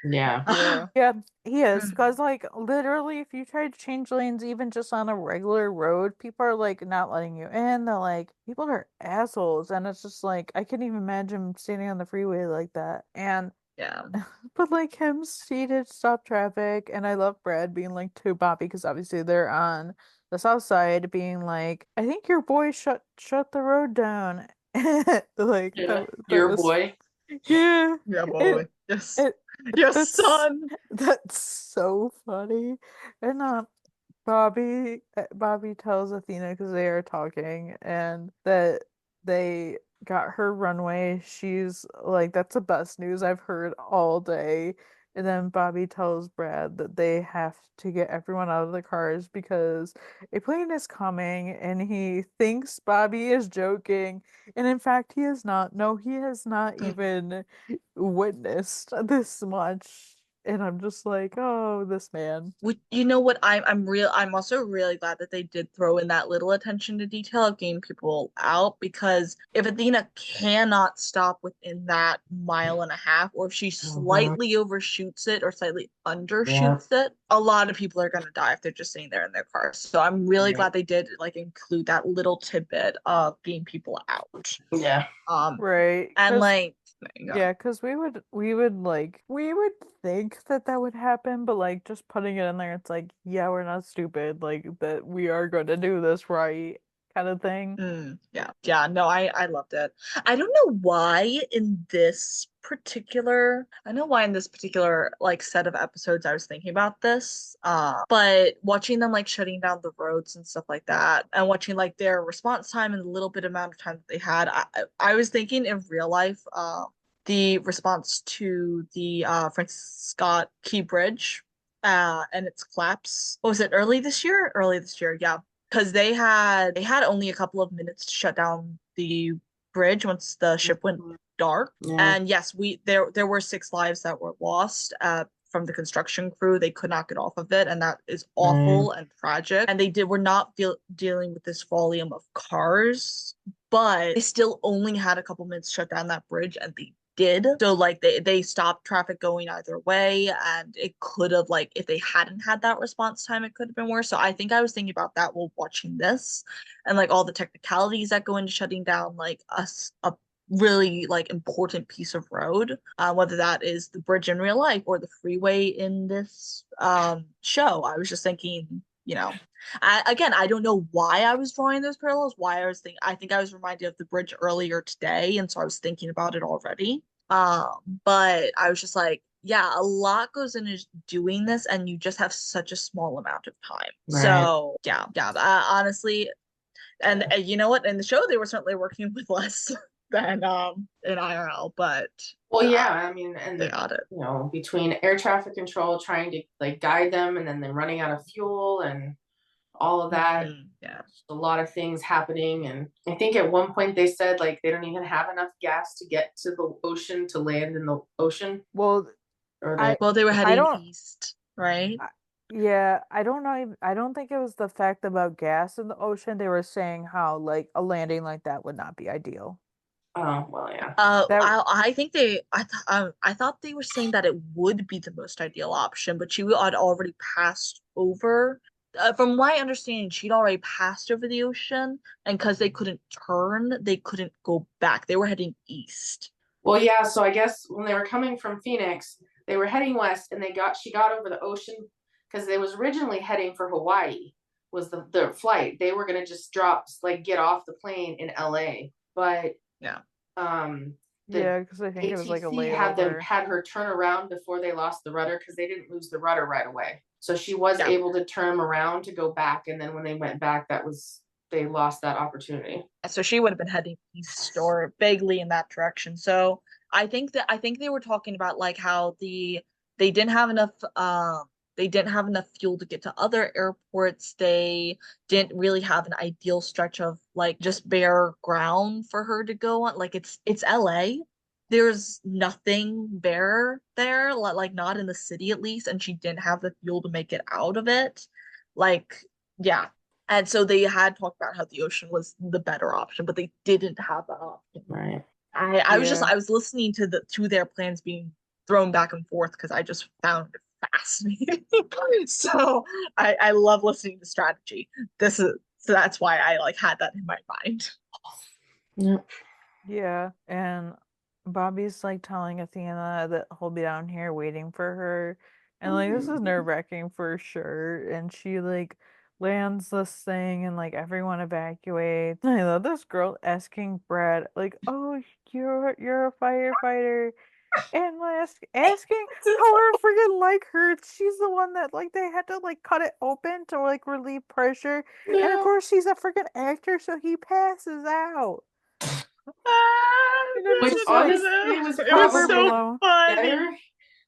Yeah. yeah, yeah. He is because, like, literally, if you try to change lanes, even just on a regular road, people are like not letting you in. They're like, people are assholes, and it's just like I can't even imagine standing on the freeway like that. And Yeah. but like him seated stop traffic, and I love Brad being like to Bobby because obviously they're on the south side, being like, "I think your boy shut the road down." Like Yeah. that Your was boy. yeah. Yeah, It boy. Yes. it Yes, that's son. that's so funny. And Bobby tells Athena because they are talking and that they got her runway. She's like, that's the best news I've heard all day. And then Bobby tells Brad that they have to get everyone out of the cars because a plane is coming, and he thinks Bobby is joking. And in fact, he is not. No, he has not even witnessed this much. And I'm just like, oh, this man. You know what? I'm also really glad that they did throw in that little attention to detail of getting people out, because if Athena cannot stop within that mile and a half, or if she Mhm. slightly overshoots it or slightly Yeah. undershoots it, a lot of people are gonna die if they're just sitting there in their cars. So I'm really Right. glad they did like include that little tidbit of getting people out. Yeah. Right. And Because like, yeah. yeah, because we would think that that would happen, but like just putting it in there, it's like, yeah, we're not stupid, like that we are going to do this right, kind of thing. Yeah, no, I loved it. I don't know why in this particular, I know why in this particular like set of episodes I was thinking about this. But watching them like shutting down the roads and stuff like that, and watching like their response time and the little bit amount of time that they had, I was thinking in real life, the response to the Francis Scott Key Bridge, and its collapse. What was it, early this year? Early this year, yeah, because they had only a couple of minutes to shut down the bridge once the ship went dark. Yeah. And yes, there were 6 lives that were lost from the construction crew. They could not get off of it, and that is awful and tragic. And they were not dealing with this volume of cars, but they still only had a couple minutes to shut down that bridge, and they did. So like they stopped traffic going either way, and it could have, like, if they hadn't had that response time, it could have been worse. So I think I was thinking about that while watching this, and like all the technicalities that go into shutting down like a really like important piece of road, whether that is the bridge in real life or the freeway in this show. I was just thinking, again, I don't know why I was drawing those parallels, why I think I was reminded of the bridge earlier today, and so I was thinking about it already. But I was just like, yeah, a lot goes into doing this, and you just have such a small amount of time. Right. So yeah, honestly, and you know what? In the show, they were certainly working with less than in IRL, but Well, yeah, I mean, and they got it. between air traffic control trying to like guide them, and then running out of fuel and all of that. Yeah. A lot of things happening, and I think at one point they said like they don't even have enough gas to get to the ocean to land in the ocean. Well, They were I heading don't. east, right? Yeah, I don't know. I don't think it was the fact about gas in the ocean. They were saying how like a landing like that would not be ideal. Oh well, yeah. That I think I thought they were saying that it would be the most ideal option, but she had already passed over. From my understanding, she'd already passed over the ocean, and because they couldn't turn, they couldn't go back. They were heading east. Well, yeah. So I guess when they were coming from Phoenix, they were heading west, and she got over the ocean. because they was originally heading for Hawaii was the flight. They were gonna just get off the plane in LA. But Yeah. Yeah, because I think it was like a ATC layover. had her turn around before they lost the rudder, because they didn't lose the rudder right away. So she was able to turn them around to go back, and then when they went back, they lost that opportunity. So she would have been heading east or vaguely in that direction. So I think they were talking about like how they didn't have enough fuel to get to other airports. They didn't really have an ideal stretch of like just bare ground for her to go on. Like it's LA. There's nothing bare there, like not in the city at least, and she didn't have the fuel to make it out of it. Like, yeah. And so they had talked about how the ocean was the better option, but they didn't have that option. Right. I was listening to their plans being thrown back and forth because I just found it fascinating. So I love listening to strategy. So that's why I like had that in my mind. Yep. Yeah, and Bobby's like telling Athena that he'll be down here waiting for her. And like this is nerve-wracking for sure. And she like lands this thing and like everyone evacuates. I love this girl asking Brad, like, oh, you're a firefighter. And asking how her freaking leg hurts. She's the one that like they had to like cut it open to like relieve pressure. And of course she's a freaking actor, so he passes out. Which honestly was probably so funny. better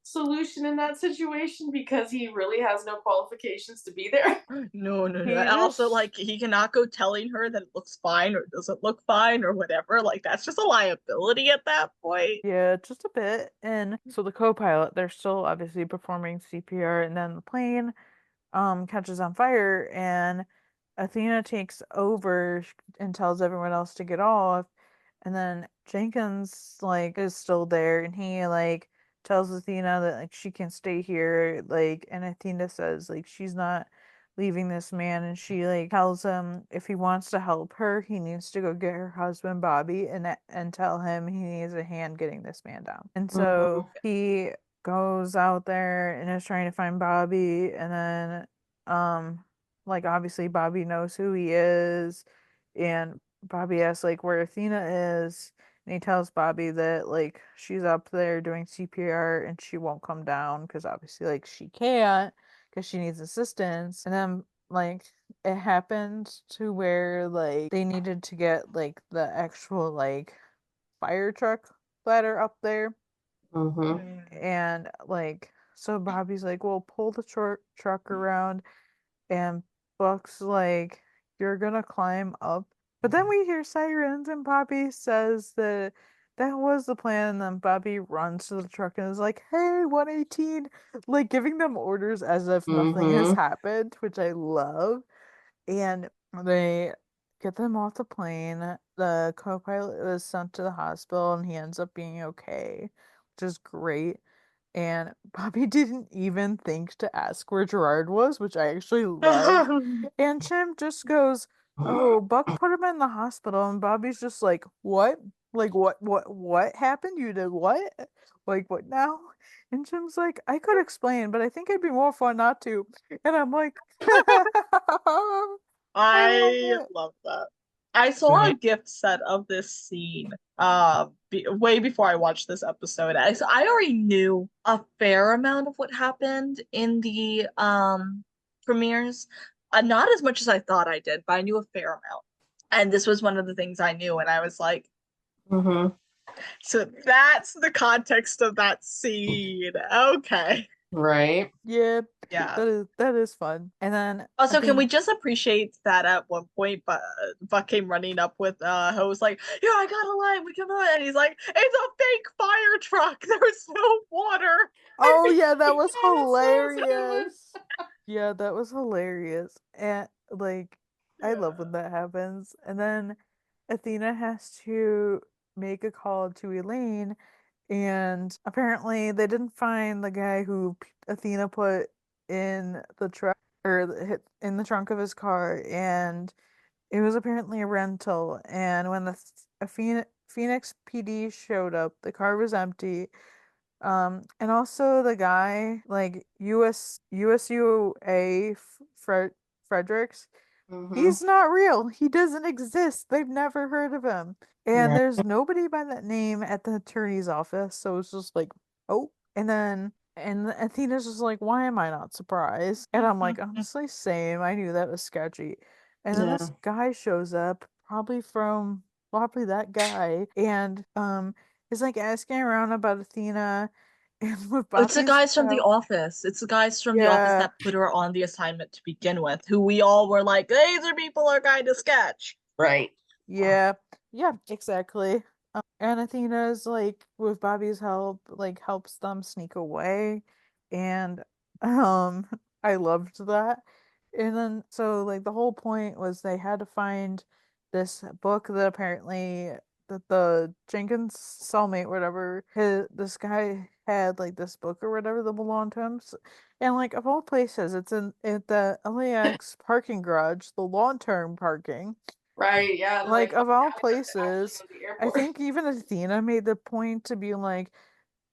solution in that situation, because he really has no qualifications to be there. No. And also, like, he cannot go telling her that it looks fine or doesn't look fine or whatever. Like, that's just a liability at that point. Yeah, just a bit. And so the co-pilot, they're still obviously performing CPR, and then the plane catches on fire, and Athena takes over and tells everyone else to get off. And then Jenkins like is still there, and he like tells Athena that like she can stay here, like, and Athena says like she's not leaving this man, and she like tells him if he wants to help her, he needs to go get her husband Bobby and tell him he needs a hand getting this man down. And so he goes out there and is trying to find Bobby, and then like obviously Bobby knows who he is, and Bobby asks like where Athena is, and he tells Bobby that like she's up there doing CPR and she won't come down because obviously like she can't because she needs assistance. And then like it happened to where like they needed to get like the actual like fire truck ladder up there. And like so Bobby's like, well, pull the truck around, and Buck's like, you're gonna climb up. But then we hear sirens, and Bobby says that that was the plan. And then Bobby runs to the truck and is like, hey, 118, like giving them orders as if nothing has happened, which I love. And they get them off the plane. The co-pilot was sent to the hospital, and he ends up being okay, which is great. And Bobby didn't even think to ask where Gerard was, which I actually love. And Chim just goes, oh, Buck put him in the hospital. And Bobby's just like, what? Like, what happened? You did what? Like, what now? And Chim's like, I could explain, but I think it'd be more fun not to. And I'm like, I love that. I saw a gift set of this scene way before I watched this episode. I already knew a fair amount of what happened in the premieres. Not as much as I thought I did, but I knew a fair amount. And this was one of the things I knew, and I was like, so that's the context of that scene. Okay. Right. Yeah. Yeah. That is fun. And then also, can we just appreciate that at one point, but Buck came running up with who was like, yeah, I got a line, we come on, and he's like, it's a fake fire truck. There's no water. Oh yeah, that was hilarious. Yeah, that was hilarious. And like I love when that happens. And then Athena has to make a call to Elaine, and apparently they didn't find the guy who Athena put in the truck or in the trunk of his car, and it was apparently a rental. And when the Phoenix PD showed up, the car was empty. And also the guy, like USUA Fredericks, Mm-hmm. he's not real. He doesn't exist. They've never heard of him. And Right. there's nobody by that name at the attorney's office. So it's just like, oh. And Athena's just like, why am I not surprised? And I'm like, honestly, same. I knew that was sketchy. And then Yeah. this guy shows up, probably that guy, and is like asking around about Athena and with It's the Bobby's guys from the help. office. It's the guys from the office Yeah, that put her on the assignment to begin with, who we all were like, these are people are kind of sketch. Right. yeah, yeah, exactly. And Athena's like with Bobby's help, like helps them sneak away. And um I loved that. And then so like the whole point was they had to find this book that apparently that the Jenkins cellmate, whatever, this guy had like this book or whatever that belonged to him. And like of all places, it's in at the LAX parking garage, the long-term parking. Right. Yeah. They're Like like, oh of all yeah, we have to actually places, go to the I airport. think even Athena made the point to be like,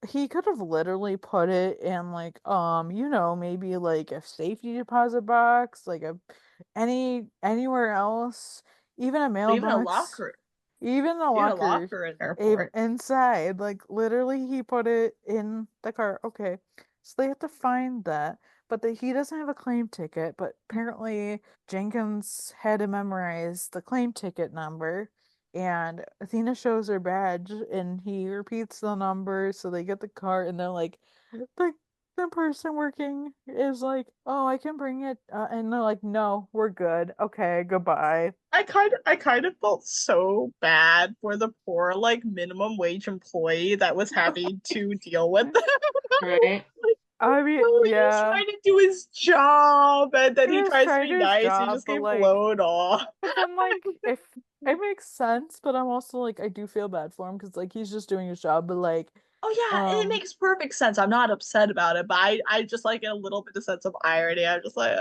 he could have literally put it in like, maybe like a safety deposit box, like a anywhere else, even a Even a mailbox, locker. even a Even a locker, locker in airport. inside. Like literally, he put it in the car. Okay, so they have to find that, but he doesn't have a claim ticket. But apparently, Jenkins had to memorize the claim ticket number. And Athena shows her badge and he repeats the number, so they get the car and they're like, the the person working is like, oh, I can bring it, and they're like, no, we're good. Okay, goodbye. I kind of felt so bad for the poor like minimum wage employee that was having to deal with them. Right. Like, I mean, oh, he was yeah, trying to do his job and then he he was tries to trying be to his nice, he job, just but get like, blown off. but then like, if it makes sense, but I'm also like, I do feel bad for him because like he's just doing his job, but like, Oh yeah, it um, makes perfect sense. I'm not upset about it, but I just like get a little bit of sense of irony. I'm just like,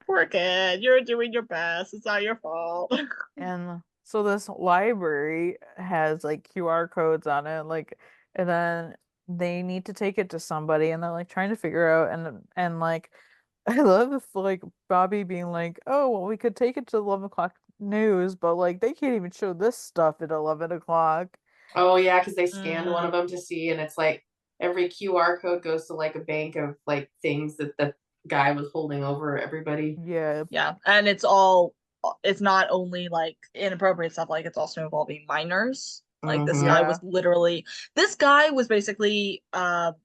poor kid, you're doing your best. It's not your fault. and so this library has like QR codes on it, like, and then they need to take it to somebody, and they're like trying to figure out, and like, I love like Bobby being like, oh, well, we could take it to 11 o'clock news, but like they can't even show this stuff at 11 o'clock. Oh yeah, because they scanned one Mm, of them to see, and it's like every QR code goes to like a bank of like things that the guy was holding over everybody. Yeah, yeah, and it's not only like inappropriate stuff, like it's also involving minors. Like Mm-hmm. yeah, this guy was basically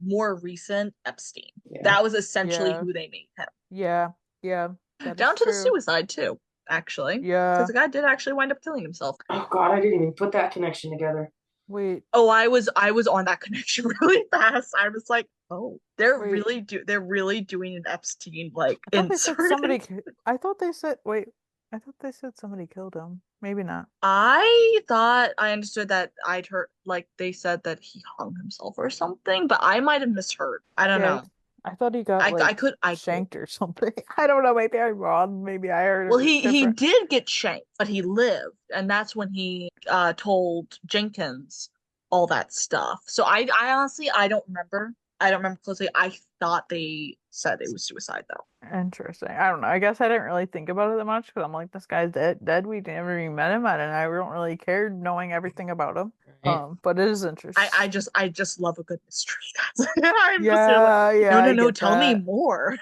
more recent Epstein. Yeah. That was essentially yeah, who they made him. yeah, yeah, that is Down to the true. suicide too, actually. Because Yeah, the guy did actually wind up killing himself. Oh God, I didn't even put that connection together. wait, Oh, I was on that connection really fast. I was like, oh, wait. they're really doing an Epstein like I thought they said insert. I thought they said, wait, I thought they said somebody killed him. Maybe not. I thought I understood that I'd heard like they said that he hung himself or something, but I might have misheard. I don't Yeah, know. I thought he got I like could. shanked or something. I don't know. Maybe I'm wrong. Maybe I Well, heard it he different. did get shanked, but he lived, and that's when he told Jenkins all that stuff. So I honestly I don't remember. I don't remember closely. I thought they said it was suicide though. Interesting. I don't know. I guess I didn't really think about it that much because I'm like, this guy's dead. Dead. We never even met him, and I don't really care knowing everything about him. Right. But it is I interesting. I just I just love a good mystery. That's I'm just here like Yeah, yeah, no no I no get tell me that. more.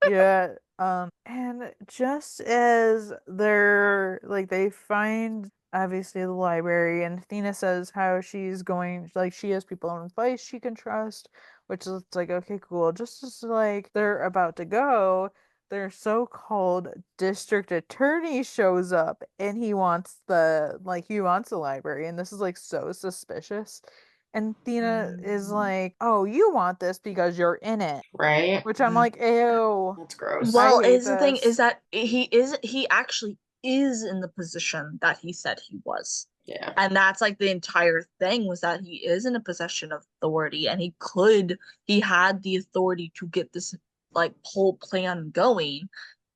Yeah. And just as they're like they find obviously the library and Athena says how she's going like she has people in place she can trust, which is like okay, cool. Just as like they're about to go, their so-called district attorney shows up and he wants the library and this is like so suspicious. And Athena is Mm. like, "Oh, you want this because you're in it." Right. Which I'm like, ew, That's gross. I Well, hate is the thing is this. that he actually is in the position that he said he was. Yeah. And that's like the entire thing was that he is in a possession of authority and he had the authority to get this like whole plan going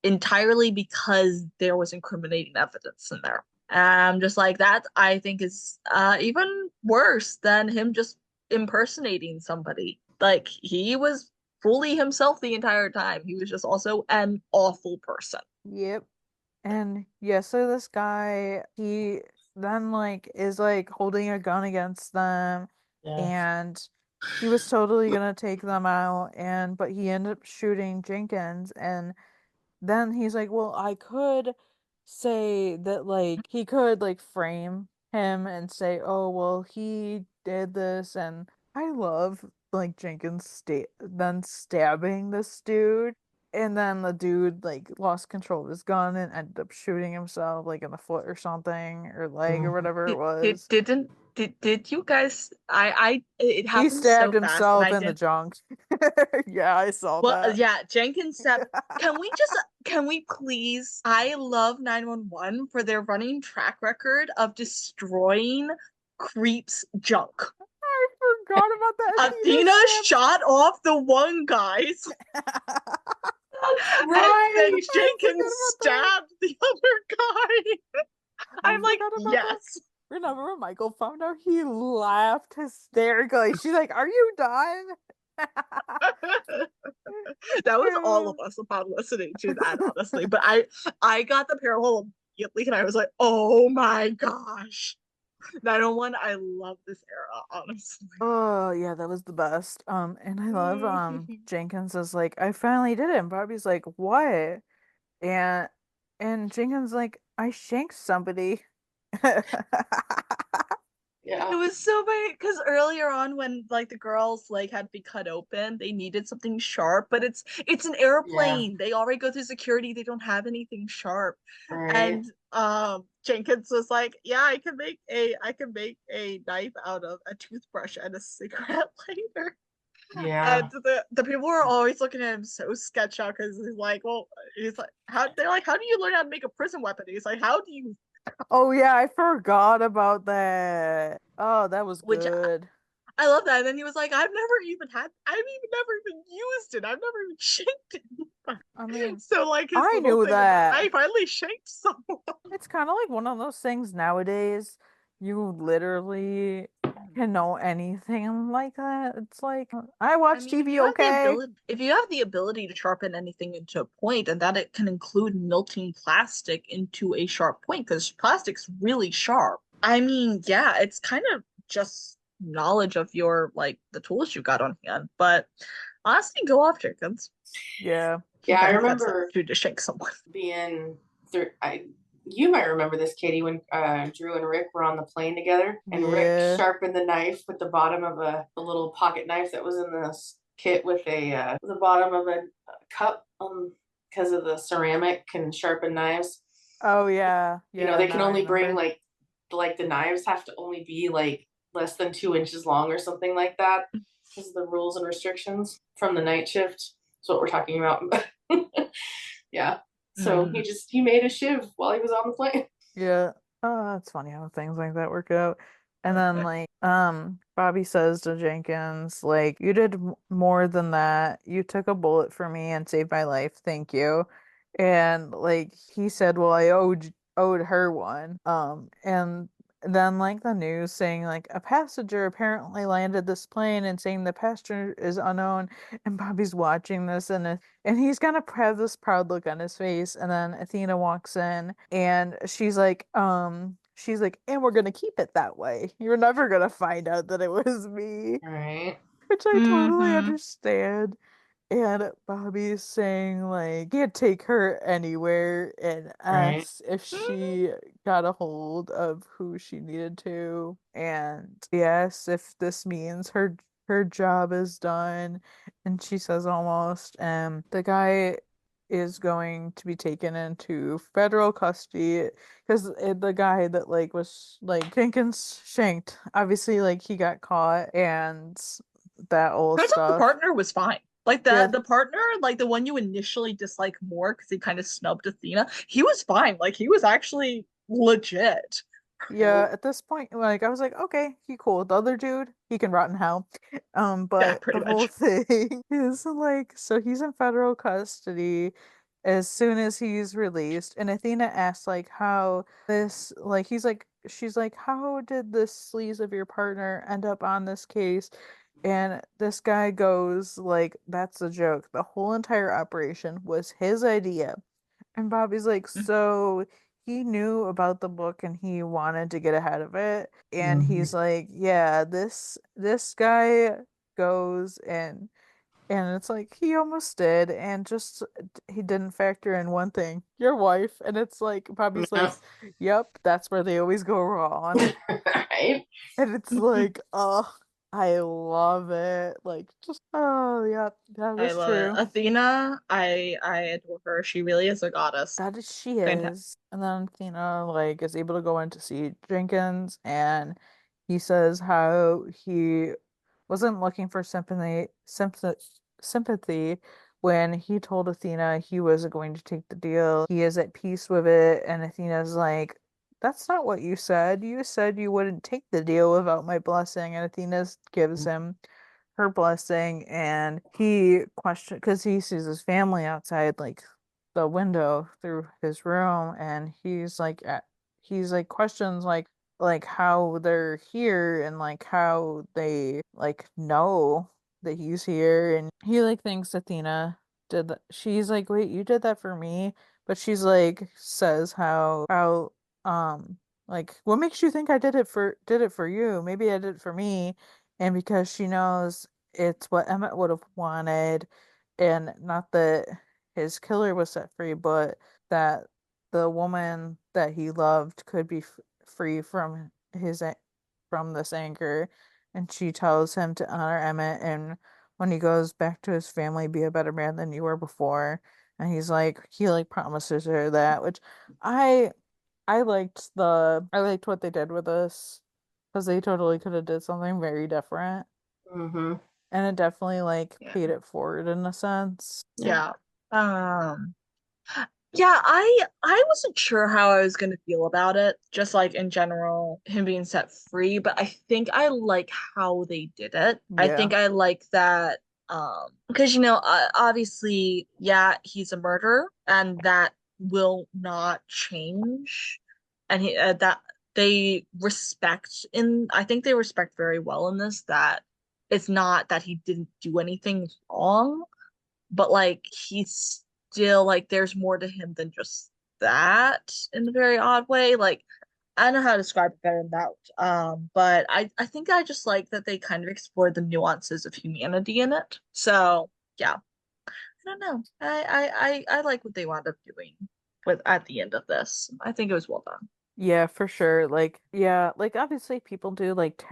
entirely because there was incriminating evidence in there. And I'm just like that I think is even worse than him just impersonating somebody. Like he was fully himself the entire time. He was just also an awful person. Yep. And yeah, so this guy, he then like is like holding a gun against them, Yeah. and he was totally gonna take them out, and but he ended up shooting Jenkins, and then he's like, well, I could say that like he could like frame him and say, oh, well, he did this, and I love like Jenkins then stabbing this dude, and then the dude like lost control of his gun and ended up shooting himself like in the foot or something or leg or Mhm. whatever it Did, was. did you guys I it He happened so stabbed fast and himself I in the didn't. junk. Yeah, I saw Well, that. yeah, Jenkins said, can we please? I love 911 for their running track record of destroying creeps junk. I forgot about that. Athena shot off the one guy's, and Right. then I Jenkins forgot about that. stabbed the other guy. I I'm like, forgot about that. yes. Remember when Michael found out? He laughed hysterically. She's like, "Are you done?" That was all of us upon listening to that, honestly. But I got the parallel immediately, and I was like, oh my gosh. 901, I love this era, honestly. Oh yeah, that was the best. And I love Jenkins is like, I finally did it. And Bobby's like, what? And Jenkins like, I shanked somebody. Yeah. It was so funny because earlier on, when like the girls like had to be cut open, they needed something sharp, but it's an Yeah. airplane. They already go through security. They don't have anything sharp. Right. And Jenkins was like, yeah, I can make a knife out of a toothbrush and a cigarette lighter. Yeah. And the people were always looking at him so sketch out because he's like, how they're like, how do you learn how to make a prison weapon? He's like, how do you, Oh yeah, I forgot about that. Oh, that was which good. I love that. And then he was like, I've even never even used it. I've never even shanked it. I mean, So like his I little knew thing about, that. I finally shanked someone. It's kind of like one of those things nowadays. You literally can know anything like that. It's like I I watch mean, TV, okay? if you have the ability to sharpen anything into a point, and that it can include melting plastic into a sharp point, because plastic's really sharp. I mean, yeah, it's kind of just knowledge of your like the tools you got on hand. But honestly, go off, Jenkins. Yeah. Yeah, I That's remember to shake someone. being through. You might remember this, Katie, when Drew and Rick were on the plane together, and Rick Yeah. sharpened the knife with the bottom of a little pocket knife that was in this kit with the bottom of a cup, because of the ceramic can sharpen knives. Oh yeah. You know, Yeah, they can now I only bring remember. like the knives have to only be like less than 2 inches long or something like that, because of the rules and restrictions from the night shift. That's what we're talking about. Yeah. So Mm. he made a shiv while he was on the plane. Yeah. Oh, it's funny how things like that work out. And then like Bobby says to Jenkins, like, you did more than that. You took a bullet for me and saved my life. Thank you. And like he said, well, I owed her one. And then like the news saying like a passenger apparently landed this plane and saying the passenger is unknown, and Bobby's watching this, and he's gonna have this proud look on his face, and then Athena walks in and she's like, and we're gonna keep it that way. You're never gonna find out that it was me. Right. Which I totally Mm-hmm. understand. And Bobby's saying like can't take her anywhere, and Right. asks if she got a hold of who she needed to, and yes, if this means her job is done. And she says almost, the guy is going to be taken into federal custody because the guy that like was like Jenkins shanked, obviously like he got caught and that old Turns out the stuff. partner was fine. Like Yeah, the partner, like the one you initially dislike more because he kind of snubbed Athena, he was fine. Like he was actually legit. yeah, at this point, like I was like, okay, he cool. The other dude, he can rot in hell. Yeah, But pretty the whole much. thing is like, so he's in federal custody as soon as he's released. And Athena asks like how this, like he's like, she's like, how did this sleaze of your partner end up on this case? And this guy goes like, that's a joke. The whole entire operation was his idea. And Bobby's like, so he knew about the book and he wanted to get ahead of it. And he's like, yeah, this guy goes and it's like he almost did, and just he didn't factor in one thing, your wife. And it's like Bobby's like, Yeah. yep, that's where they always go wrong. Right? And it's like, oh, I love it. Like, just oh yeah, that I is love it. true. Athena, I adore her. She really is a goddess. That is she Fantastic. is. And then Athena like is able to go in to see Jenkins, and he says how he wasn't looking for sympathy when he told Athena he was going to take the deal. He is at peace with it, and Athena's like, that's not what you said. You said you wouldn't take the deal without my blessing. And Athena gives him her blessing, and he questioned because he sees his family outside like the window through his room, and he's like questions like how they're here and like how they like know that he's here. And he like thinks Athena did that. She's like, wait, you did that for me? But she's like says how like, what makes you think I did it for you? Maybe I did it for me. And because she knows it's what Emmett would have wanted, and not that his killer was set free, but that the woman that he loved could be free from from this anger. And she tells him to honor Emmett, and when he goes back to his family, be a better man than you were before. And he like promises her that, which I I liked what they did with this, because they totally could have did something very different, Mm-hmm. and it definitely like Yeah. paid it forward in a sense. Yeah. Yeah, I wasn't sure how I was gonna feel about it, just like in general, him being set free, but I think I like how they did it. I Yeah. think I like that because obviously, yeah, he's a murderer and that will not change. And that they respect in I think they respect very well in this that it's not that he didn't do anything wrong, but like he's still like there's more to him than just that in a very odd way. Like I don't know how to describe it better than that. But I think I just like that they kind of explored the nuances of humanity in it. So yeah, I don't know. I like what they wound up doing with at the end of this. I think it was well done. Yeah, for sure. Like, yeah, like obviously people do like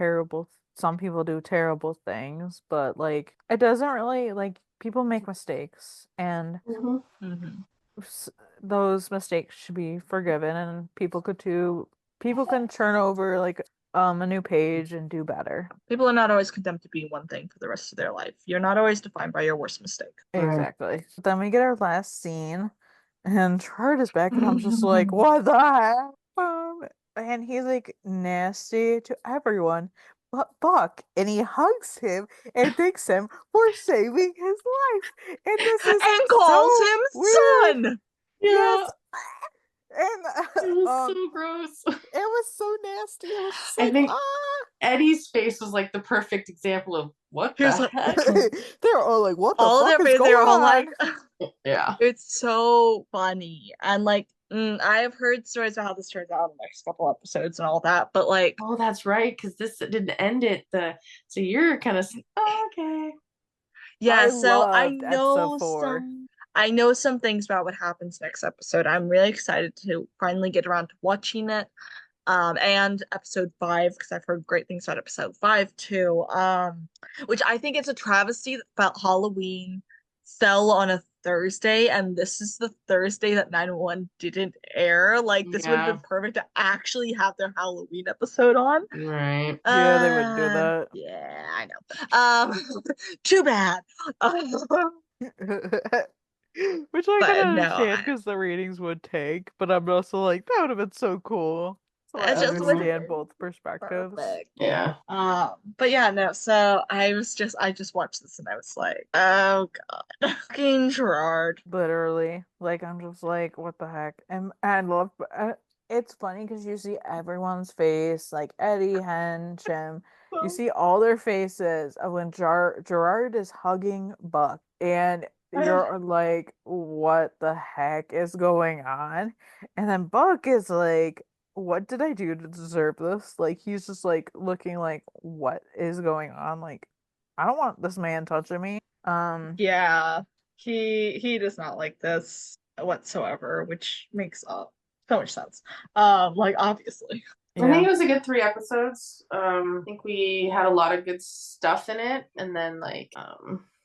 some people do terrible things, but like it doesn't really like people make mistakes, and Mm-hmm. Mhm. s- those mistakes should be forgiven, and people can turn over like a new page and do better. People are not always condemned to be one thing for the rest of their life. You're not always defined by your worst mistake. Right. Exactly. Then we get our last scene, and Chard is back, and I'm just like, what the heck? And he's like nasty to everyone but Buck, and he hugs him and thanks him for saving his life. And this is And calls so him weird. son. Yeah, Yes. And it was so gross. it was so nasty. I was just I like, think ah. Eddie's face was like the perfect example of what He was the like, heck. They're all like, what the all of fuck their is faces, they going were all on? like, Yeah. it's so funny. And like, I have heard stories about how this turns out in the next couple episodes and all that, but like, Oh, that's right, because this didn't end it. So you're kind of okay. yeah, I so loved episode 4. I know some things about what happens next episode. I'm really excited to finally get around to watching it. And episode 5, because I've heard great things about episode 5 too. Which I think it's a travesty that Halloween fell on a Thursday, and this is the Thursday that 911 didn't air. Like this would have Yeah. been perfect to actually have their Halloween episode on. Right. Yeah, they wouldn't do that. Yeah, I know. Too bad. Which I can But no, understand because the ratings would tank, but I'm also like, that would have been so cool. So I it just would have understand been both perspectives. perfect. Yeah. But yeah, no, so I just watched this and I was like, oh god. Fucking Gerard. Literally. Like, I'm just like, what the heck? And I love it's funny because you see everyone's face, like Eddie, Hench, and you see all their faces of when Gerard is hugging Buck, and you're like, what the heck is going on? And then Buck is like, what did I do to deserve this? Like, he's just like looking like, what is going on? Like, I don't want this man touching me. Yeah, he does not like this whatsoever, which makes so much sense. Like obviously. I think Yeah. it was a good 3 episodes. I think we had a lot of good stuff in it, and then like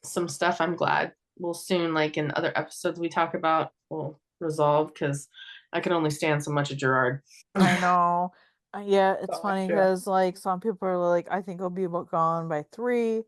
some stuff I'm glad will soon, like in other episodes we talk about, will resolve because I can only stand so much of Gerard. I know. Yeah, it's Gosh, funny yeah. because like some people are like, I think it'll be gone by 3,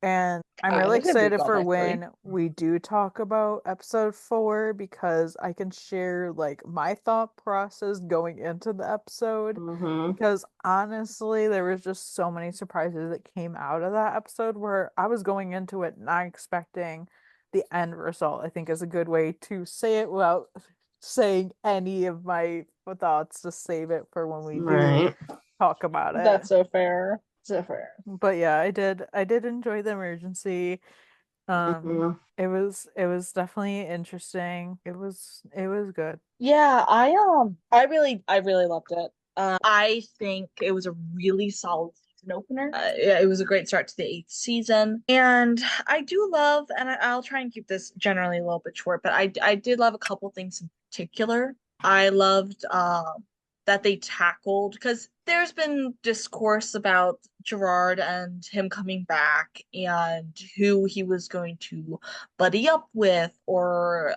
and I'm really I think it'd be excited gone for by 3. when we do talk about episode 4 because I can share like my thought process going into the episode Mm-hmm. because honestly, there was just so many surprises that came out of that episode where I was going into it not expecting the end result. I think is a good way to say it without saying any of my thoughts. Just save it for when we do Right. talk about it. That's so fair. So fair. But yeah, I did enjoy the emergency. Mm-hmm. It was definitely interesting. It was good. Yeah, I really loved it. I think it was a really solid season opener. Yeah, it was a great start to the 8th season, and I do love, and I'll try and keep this generally a little bit short, but I did love a couple things in particular. I loved that they tackled because there's been discourse about Gerard and him coming back and who he was going to buddy up with or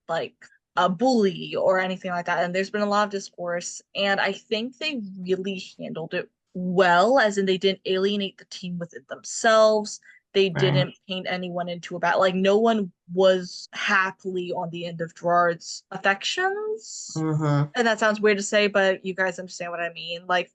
like a bully or anything like that. And there's been a lot of discourse, and I think they really handled it well, as in they didn't alienate the team within themselves. They Right. didn't paint anyone into a bad, like no one was happily on the end of Gerard's affections. Mm-hmm. And that sounds weird to say, but you guys understand what I mean. Like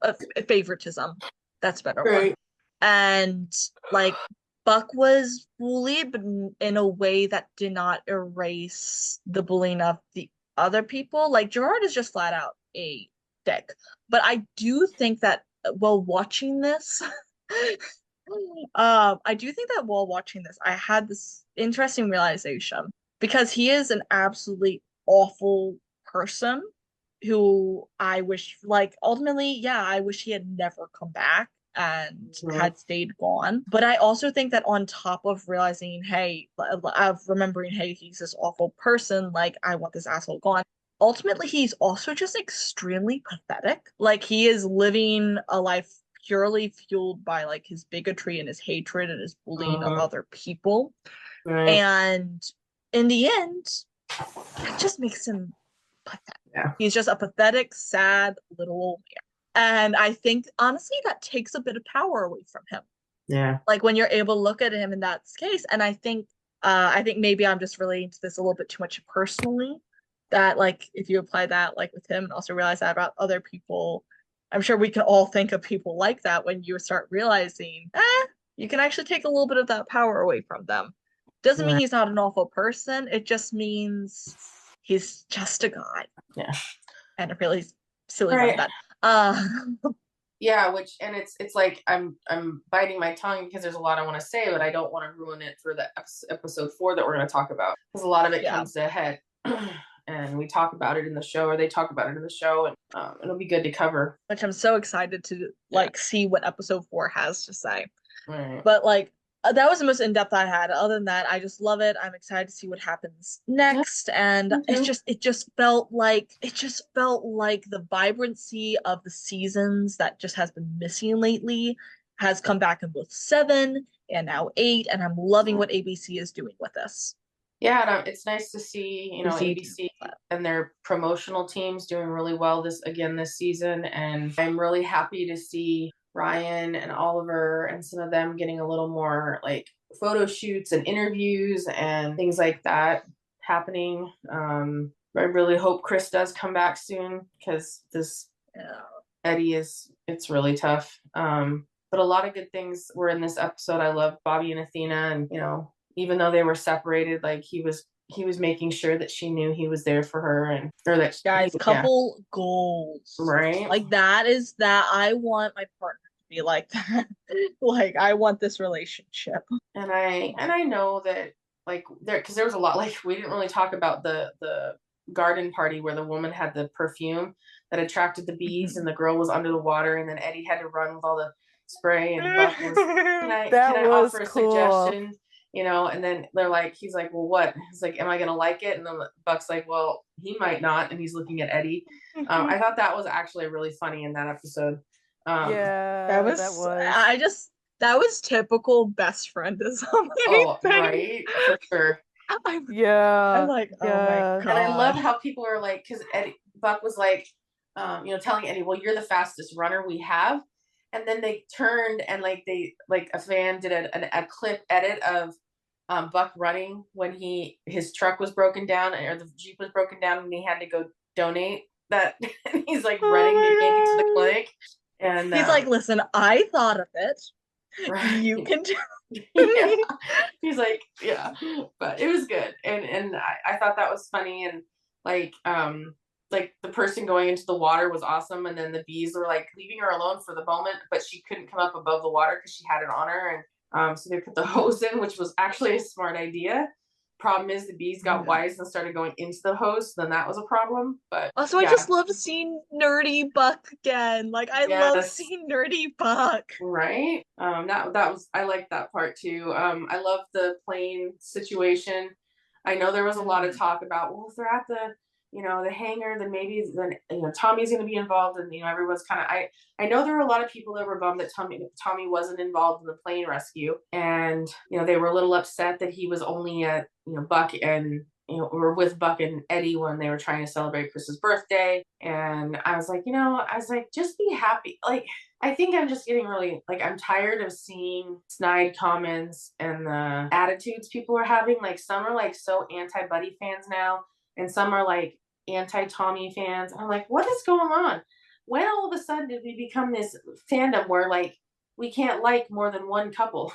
favoritism. That's a better word. Right. And like Buck was bullied, but in a way that did not erase the bullying of the other people. Like Gerard is just flat out a dick. But I do think that while watching this, I do think that while watching this, I had this interesting realization because he is an absolutely awful person who I wish, like, ultimately, yeah, I wish he had never come back and had stayed gone. But I also think that on top of realizing, hey, of remembering, hey, he's this awful person, like, I want this asshole gone. Ultimately, he's also just extremely pathetic. Like, he is living a life purely fueled by like his bigotry and his hatred and his bullying of other people. Right. And in the end, that just makes him pathetic. Yeah. He's just a pathetic, sad little old man. And I think honestly that takes a bit of power away from him. Yeah. Like when you're able to look at him in that case. And I think maybe I'm just relating to this a little bit too much personally. That like if you apply that like with him and also realize that about other people, I'm sure we can all think of people like that when you start realizing, you can actually take a little bit of that power away from them. Doesn't mean he's not an awful person. It just means he's just a guy. Yeah. And a really silly Right. one that. Yeah, and it's like I'm biting my tongue because there's a lot I want to say, but I don't want to ruin it for the episode 4 that we're going to talk about because a lot of it comes to a head. And we talk about it in the show, or they talk about it in the show, and it'll be good to cover. Which I'm so excited to like see what episode 4 has to say. Right. But like that was the most in-depth I had. Other than that, I just love it. I'm excited to see what happens next. And it just felt like the vibrancy of the seasons that just has been missing lately has come back in both 7 and now 8, and I'm loving what ABC is doing with this. Yeah, it's nice to see, ABC and their promotional teams doing really well this season. And I'm really happy to see Ryan and Oliver and some of them getting a little more like photo shoots and interviews and things like that happening. I really hope Chris does come back soon because this Eddie it's really tough. But a lot of good things were in this episode. I love Bobby and Athena, and even though they were separated, like he was he was making sure that she knew he was there for her, and or that Guys, couple goals. right, like that is that I want my partner to be like that. Like I want this relationship. and I know that like there, because there was a lot, like we didn't really talk about the garden party where the woman had the perfume that attracted the bees and the girl was under the water, and then Eddie had to run with all the spray, and Buck was can I was offer a cool. suggestion, and then they're like, he's like, well, what? He's like, am I gonna like it? And then Buck's like, well, he might not, and he's looking at Eddie. I thought that was actually really funny in that episode. Yeah, that was that was typical best friendism. Oh, right, for sure. I'm like, oh my god. And I love how people are like, because Buck was like, telling Eddie, well, you're the fastest runner we have. And then they turned and a fan did a clip edit of Buck running when his truck was broken down, or the Jeep was broken down, and he had to go donate that. And he's like running to make it to the clinic. And he's like, listen, I thought of it. Right. You can do yeah. He's like, yeah, but it was good, and I thought that was funny, and like the person going into the water was awesome, and then the bees were like leaving her alone for the moment, but she couldn't come up above the water because she had it on her, and so they put the hose in, which was actually a smart idea. Problem is the bees got wise and started going into the hose, then that was a problem. But also, I just love seeing nerdy Buck again. Like I love seeing nerdy Buck. Right. That was, I like that part too. I love the plane situation. I know there was a lot of talk about, well, if they're at the the hangar, then maybe Tommy's going to be involved, and everyone's kind of, I know there were a lot of people that were bummed that Tommy wasn't involved in the plane rescue, and they were a little upset that he was only at Buck and or with Buck and Eddie when they were trying to celebrate Chris's birthday. And I was like, just be happy. Like, I think I'm just getting really, I'm tired of seeing snide comments and the attitudes people are having. Like, some are so anti-Buddy fans now, and some are anti-Tommy fans. I'm like, what is going on? When all of a sudden did we become this fandom where we can't like more than one couple?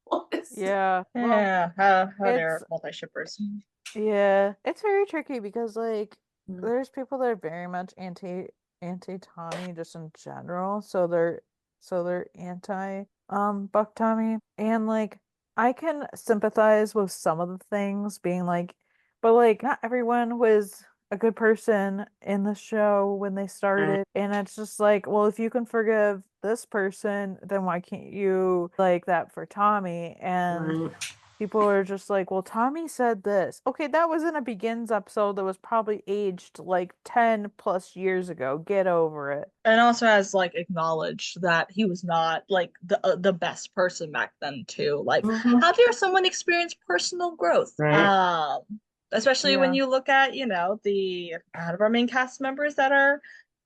What is yeah. How they're multi-shippers. Yeah, it's very tricky because there's people that are very much anti Tommy just in general, so they're anti Buck Tommy, and I can sympathize with some of the things being but not everyone was a good person in the show when they started, and it's just well, if you can forgive this person, then why can't you like that for Tommy? And people are just well, Tommy said this. Okay, that was in a Begins episode that was probably aged 10 plus years ago. Get over it. And also has acknowledged that he was not the best person back then too. How dare someone experience personal growth? Right. Especially when you look at, the out of our main cast members that are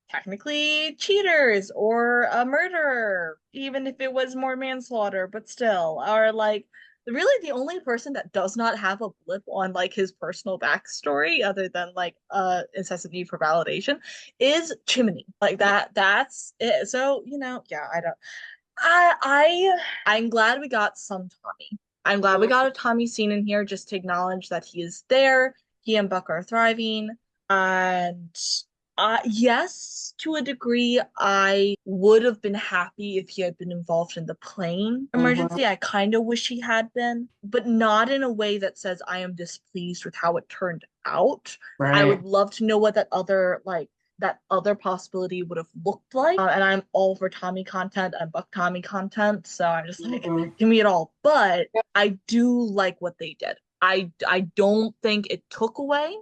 technically cheaters or a murderer, even if it was more manslaughter, but still, are really the only person that does not have a blip on his personal backstory other than incessant need for validation is Chimney. That's it. So, I'm glad we got some Tommy. I'm glad we got a Tommy scene in here just to acknowledge that he is there. He and Buck are thriving. And yes, to a degree, I would have been happy if he had been involved in the plane emergency. I kind of wish he had been, but not in a way that says I am displeased with how it turned out. Right. I would love to know what that other possibility would have looked like. And I'm all for Tommy content and Buck Tommy content. So I'm just give me it all. But I do like what they did. I don't think it took away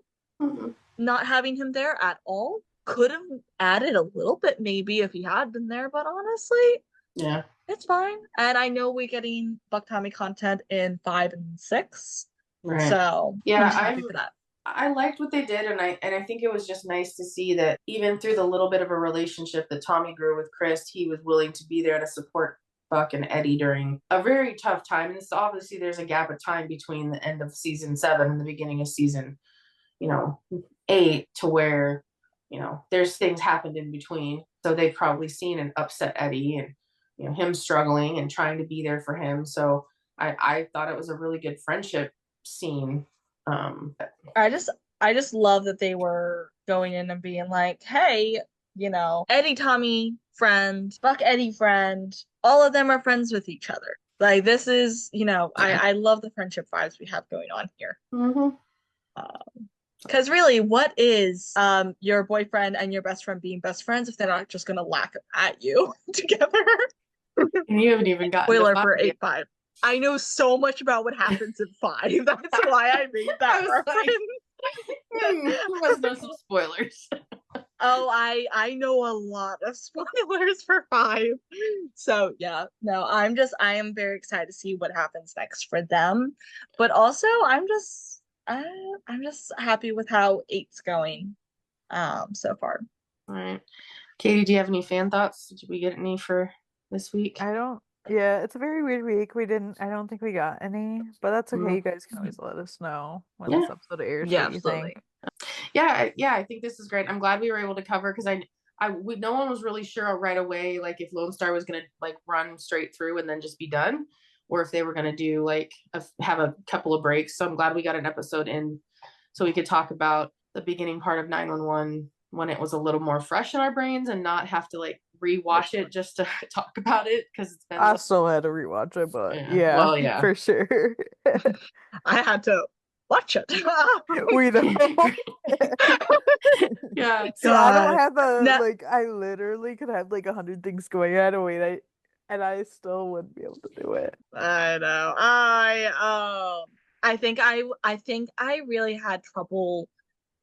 not having him there at all. Could have added a little bit maybe if he had been there. But honestly, yeah, it's fine. And I know we're getting Buck Tommy content in 5 and 6. Right. So yeah, I'm happy for that. I liked what they did, and I think it was just nice to see that even through the little bit of a relationship that Tommy grew with Chris, he was willing to be there to support Buck and Eddie during a very tough time. And so obviously there's a gap of time between the end of season 7 and the beginning of season, 8, to where, there's things happened in between. So they've probably seen and upset Eddie and, him struggling and trying to be there for him. So I thought it was a really good friendship scene I just love that they were going in and being like, hey, Eddie, Tommy, friend, Buck, Eddie, friend, all of them are friends with each other. Like this is, I love the friendship vibes we have going on here. Mm-hmm. Because really, what is your boyfriend and your best friend being best friends if they're not just gonna laugh at you together? And you haven't even gotten Spoiler to for 5 yet. 8-5. I know so much about what happens in 5. That's why I made that I was reference. You must know some spoilers. Oh, I know a lot of spoilers for 5. So yeah, no, I am very excited to see what happens next for them. But also I'm just happy with how 8's going so far. All right. Katie, do you have any fan thoughts? Did we get any for this week? Yeah, it's a very weird week. I don't think we got any, but that's okay. Mm. You guys can always let us know when Yeah. this episode airs Yeah, what you absolutely. think. Yeah, I think this is great. I'm glad we were able to cover because no one was really sure right away, like if Lone Star was gonna like run straight through and then just be done, or if they were gonna do like have a couple of breaks. So I'm glad we got an episode in, so we could talk about the beginning part of 911 when it was a little more fresh in our brains and not have to like rewatch it just to talk about it because it's been. I still had to rewatch it, but Yeah. Well, yeah. for sure. I had to watch it. We know. Yeah. See, I don't have No. I literally could have like 100 things going on and I still wouldn't be able to do it. I know. I think I really had trouble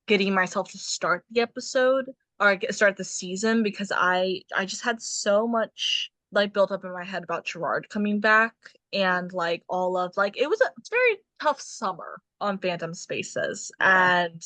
getting myself to start the episode or start the season because I just had so much like built up in my head about Gerard coming back and like all of like it's a very tough summer on Phantom Spaces and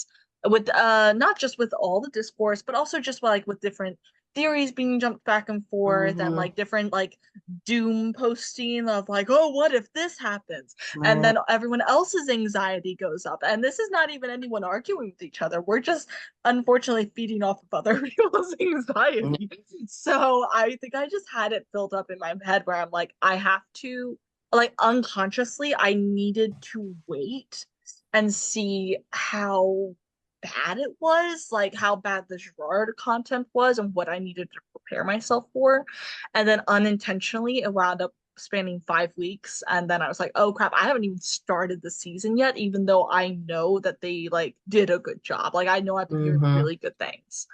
with not just with all the discourse but also just like with different theories being jumped back and forth and like different like doom posting of like, oh, what if this happens? And then everyone else's anxiety goes up. And this is not even anyone arguing with each other. We're just unfortunately feeding off of other people's anxiety. So I think I just had it built up in my head where I'm like, I have to like unconsciously, I needed to wait and see how bad it was, like how bad the Gerard content was and what I needed to prepare myself for. And then unintentionally, it wound up spanning 5 weeks. And then I was like, oh crap, I haven't even started the season yet, even though I know that they like did a good job. Like I know I've been hearing really good things.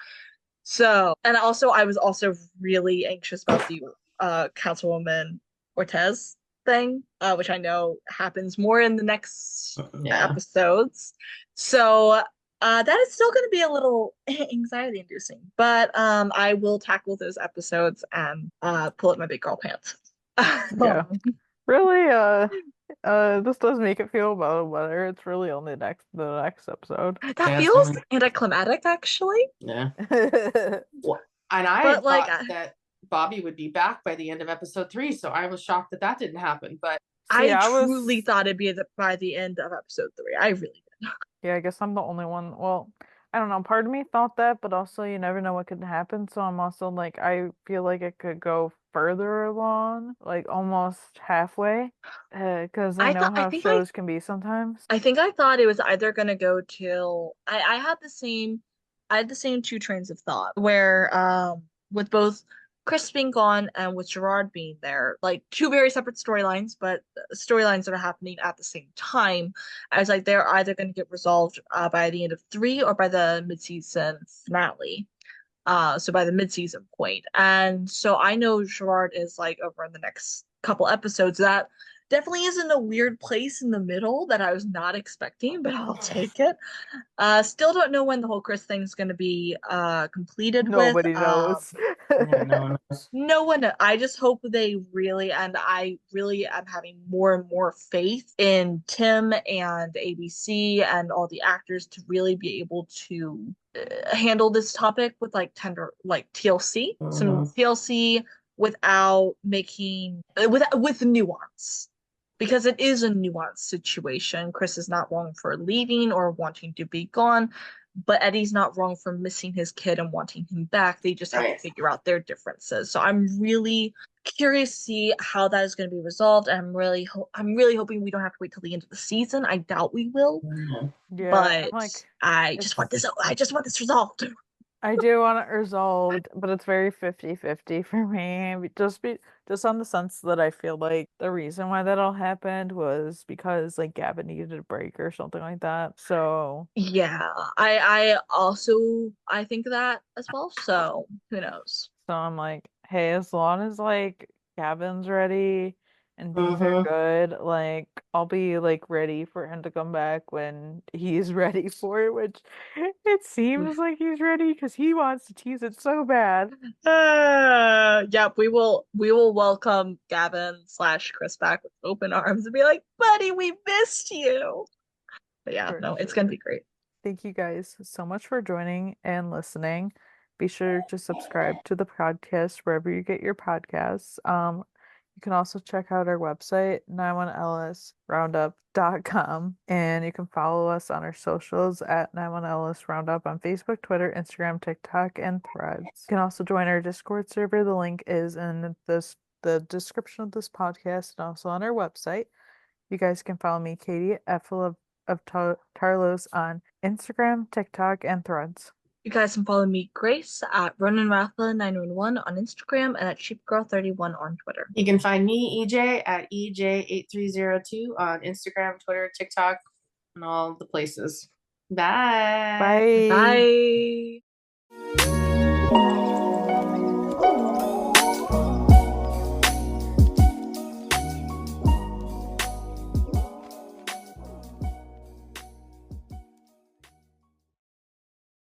So, and also I was also really anxious about the Councilwoman Ortez thing, which I know happens more in the next episodes. So that is still going to be a little anxiety inducing, but I will tackle those episodes and pull up my big girl pants. Yeah. Really, this does make it feel better. It's really only the next episode. That feels anticlimactic, actually. Yeah. Well, and I But, like, thought that Bobby would be back by the end of episode 3, so I was shocked that didn't happen. But I truly thought it'd be by the end of episode 3. I really did. Yeah, I guess I'm the only one. Well, I don't know. Part of me thought that, but also you never know what could happen. So I'm also like, I feel like it could go further along, like almost halfway, because I know how shows can be sometimes. I think I thought it was either gonna go till I had the same 2 trains of thought where with both Chris being gone and with Gerard being there, like 2 very separate storylines, but storylines that are happening at the same time. I was like, they're either going to get resolved by the end of 3 or by the mid-season finale. So by the mid-season point. And so I know Gerard is like over in the next couple episodes. That definitely is in a weird place in the middle that I was not expecting, but I'll take it. Still don't know when the whole Chris thing is going to be completed. Nobody knows. Yeah, no one knows. No one. I just hope they really, and I really am having more and more faith in Tim and ABC and all the actors to really be able to handle this topic with like TLC, some TLC without making with nuance. Because it is a nuanced situation. Chris is not wrong for leaving or wanting to be gone, but Eddie's not wrong for missing his kid and wanting him back. They just have to Right. figure out their differences. So I'm really curious to see how that is going to be resolved. And I'm really hoping we don't have to wait till the end of the season. I doubt we will, Yeah, but like I just want this. I just want this resolved. I do want it resolved, but it's very 50-50 for me. Just on the sense that I feel like the reason why that all happened was because like Gavin needed a break or something like that. So Yeah, I also I think that as well. So who knows? I'm like, hey, as long as like Gavin's ready and things are Mm-hmm. good, like I'll be like ready for him to come back when he's ready for it, which it seems like he's ready because he wants to tease it so bad. Yeah, we will welcome Gavin slash Chris back with open arms and be like, buddy, we missed you. But yeah, For no, it's sure. gonna be great. Thank you guys so much for joining and listening. Be sure to subscribe to the podcast wherever you get your podcasts. You can also check out our website, 91lsroundup.com, and you can follow us on our socials at 91lsroundup on Facebook, Twitter, Instagram, TikTok, and Threads. You can also join our Discord server. The link is in the description of this podcast and also on our website. You guys can follow me, Katie, at Full of Tarlos on Instagram, TikTok, and Threads. You guys can follow me, Grace, at Ronan Rafa 911 on Instagram and at Sheepgirl31 on Twitter. You can find me, EJ, at EJ8302 on Instagram, Twitter, TikTok, and all the places. Bye. Bye. Bye.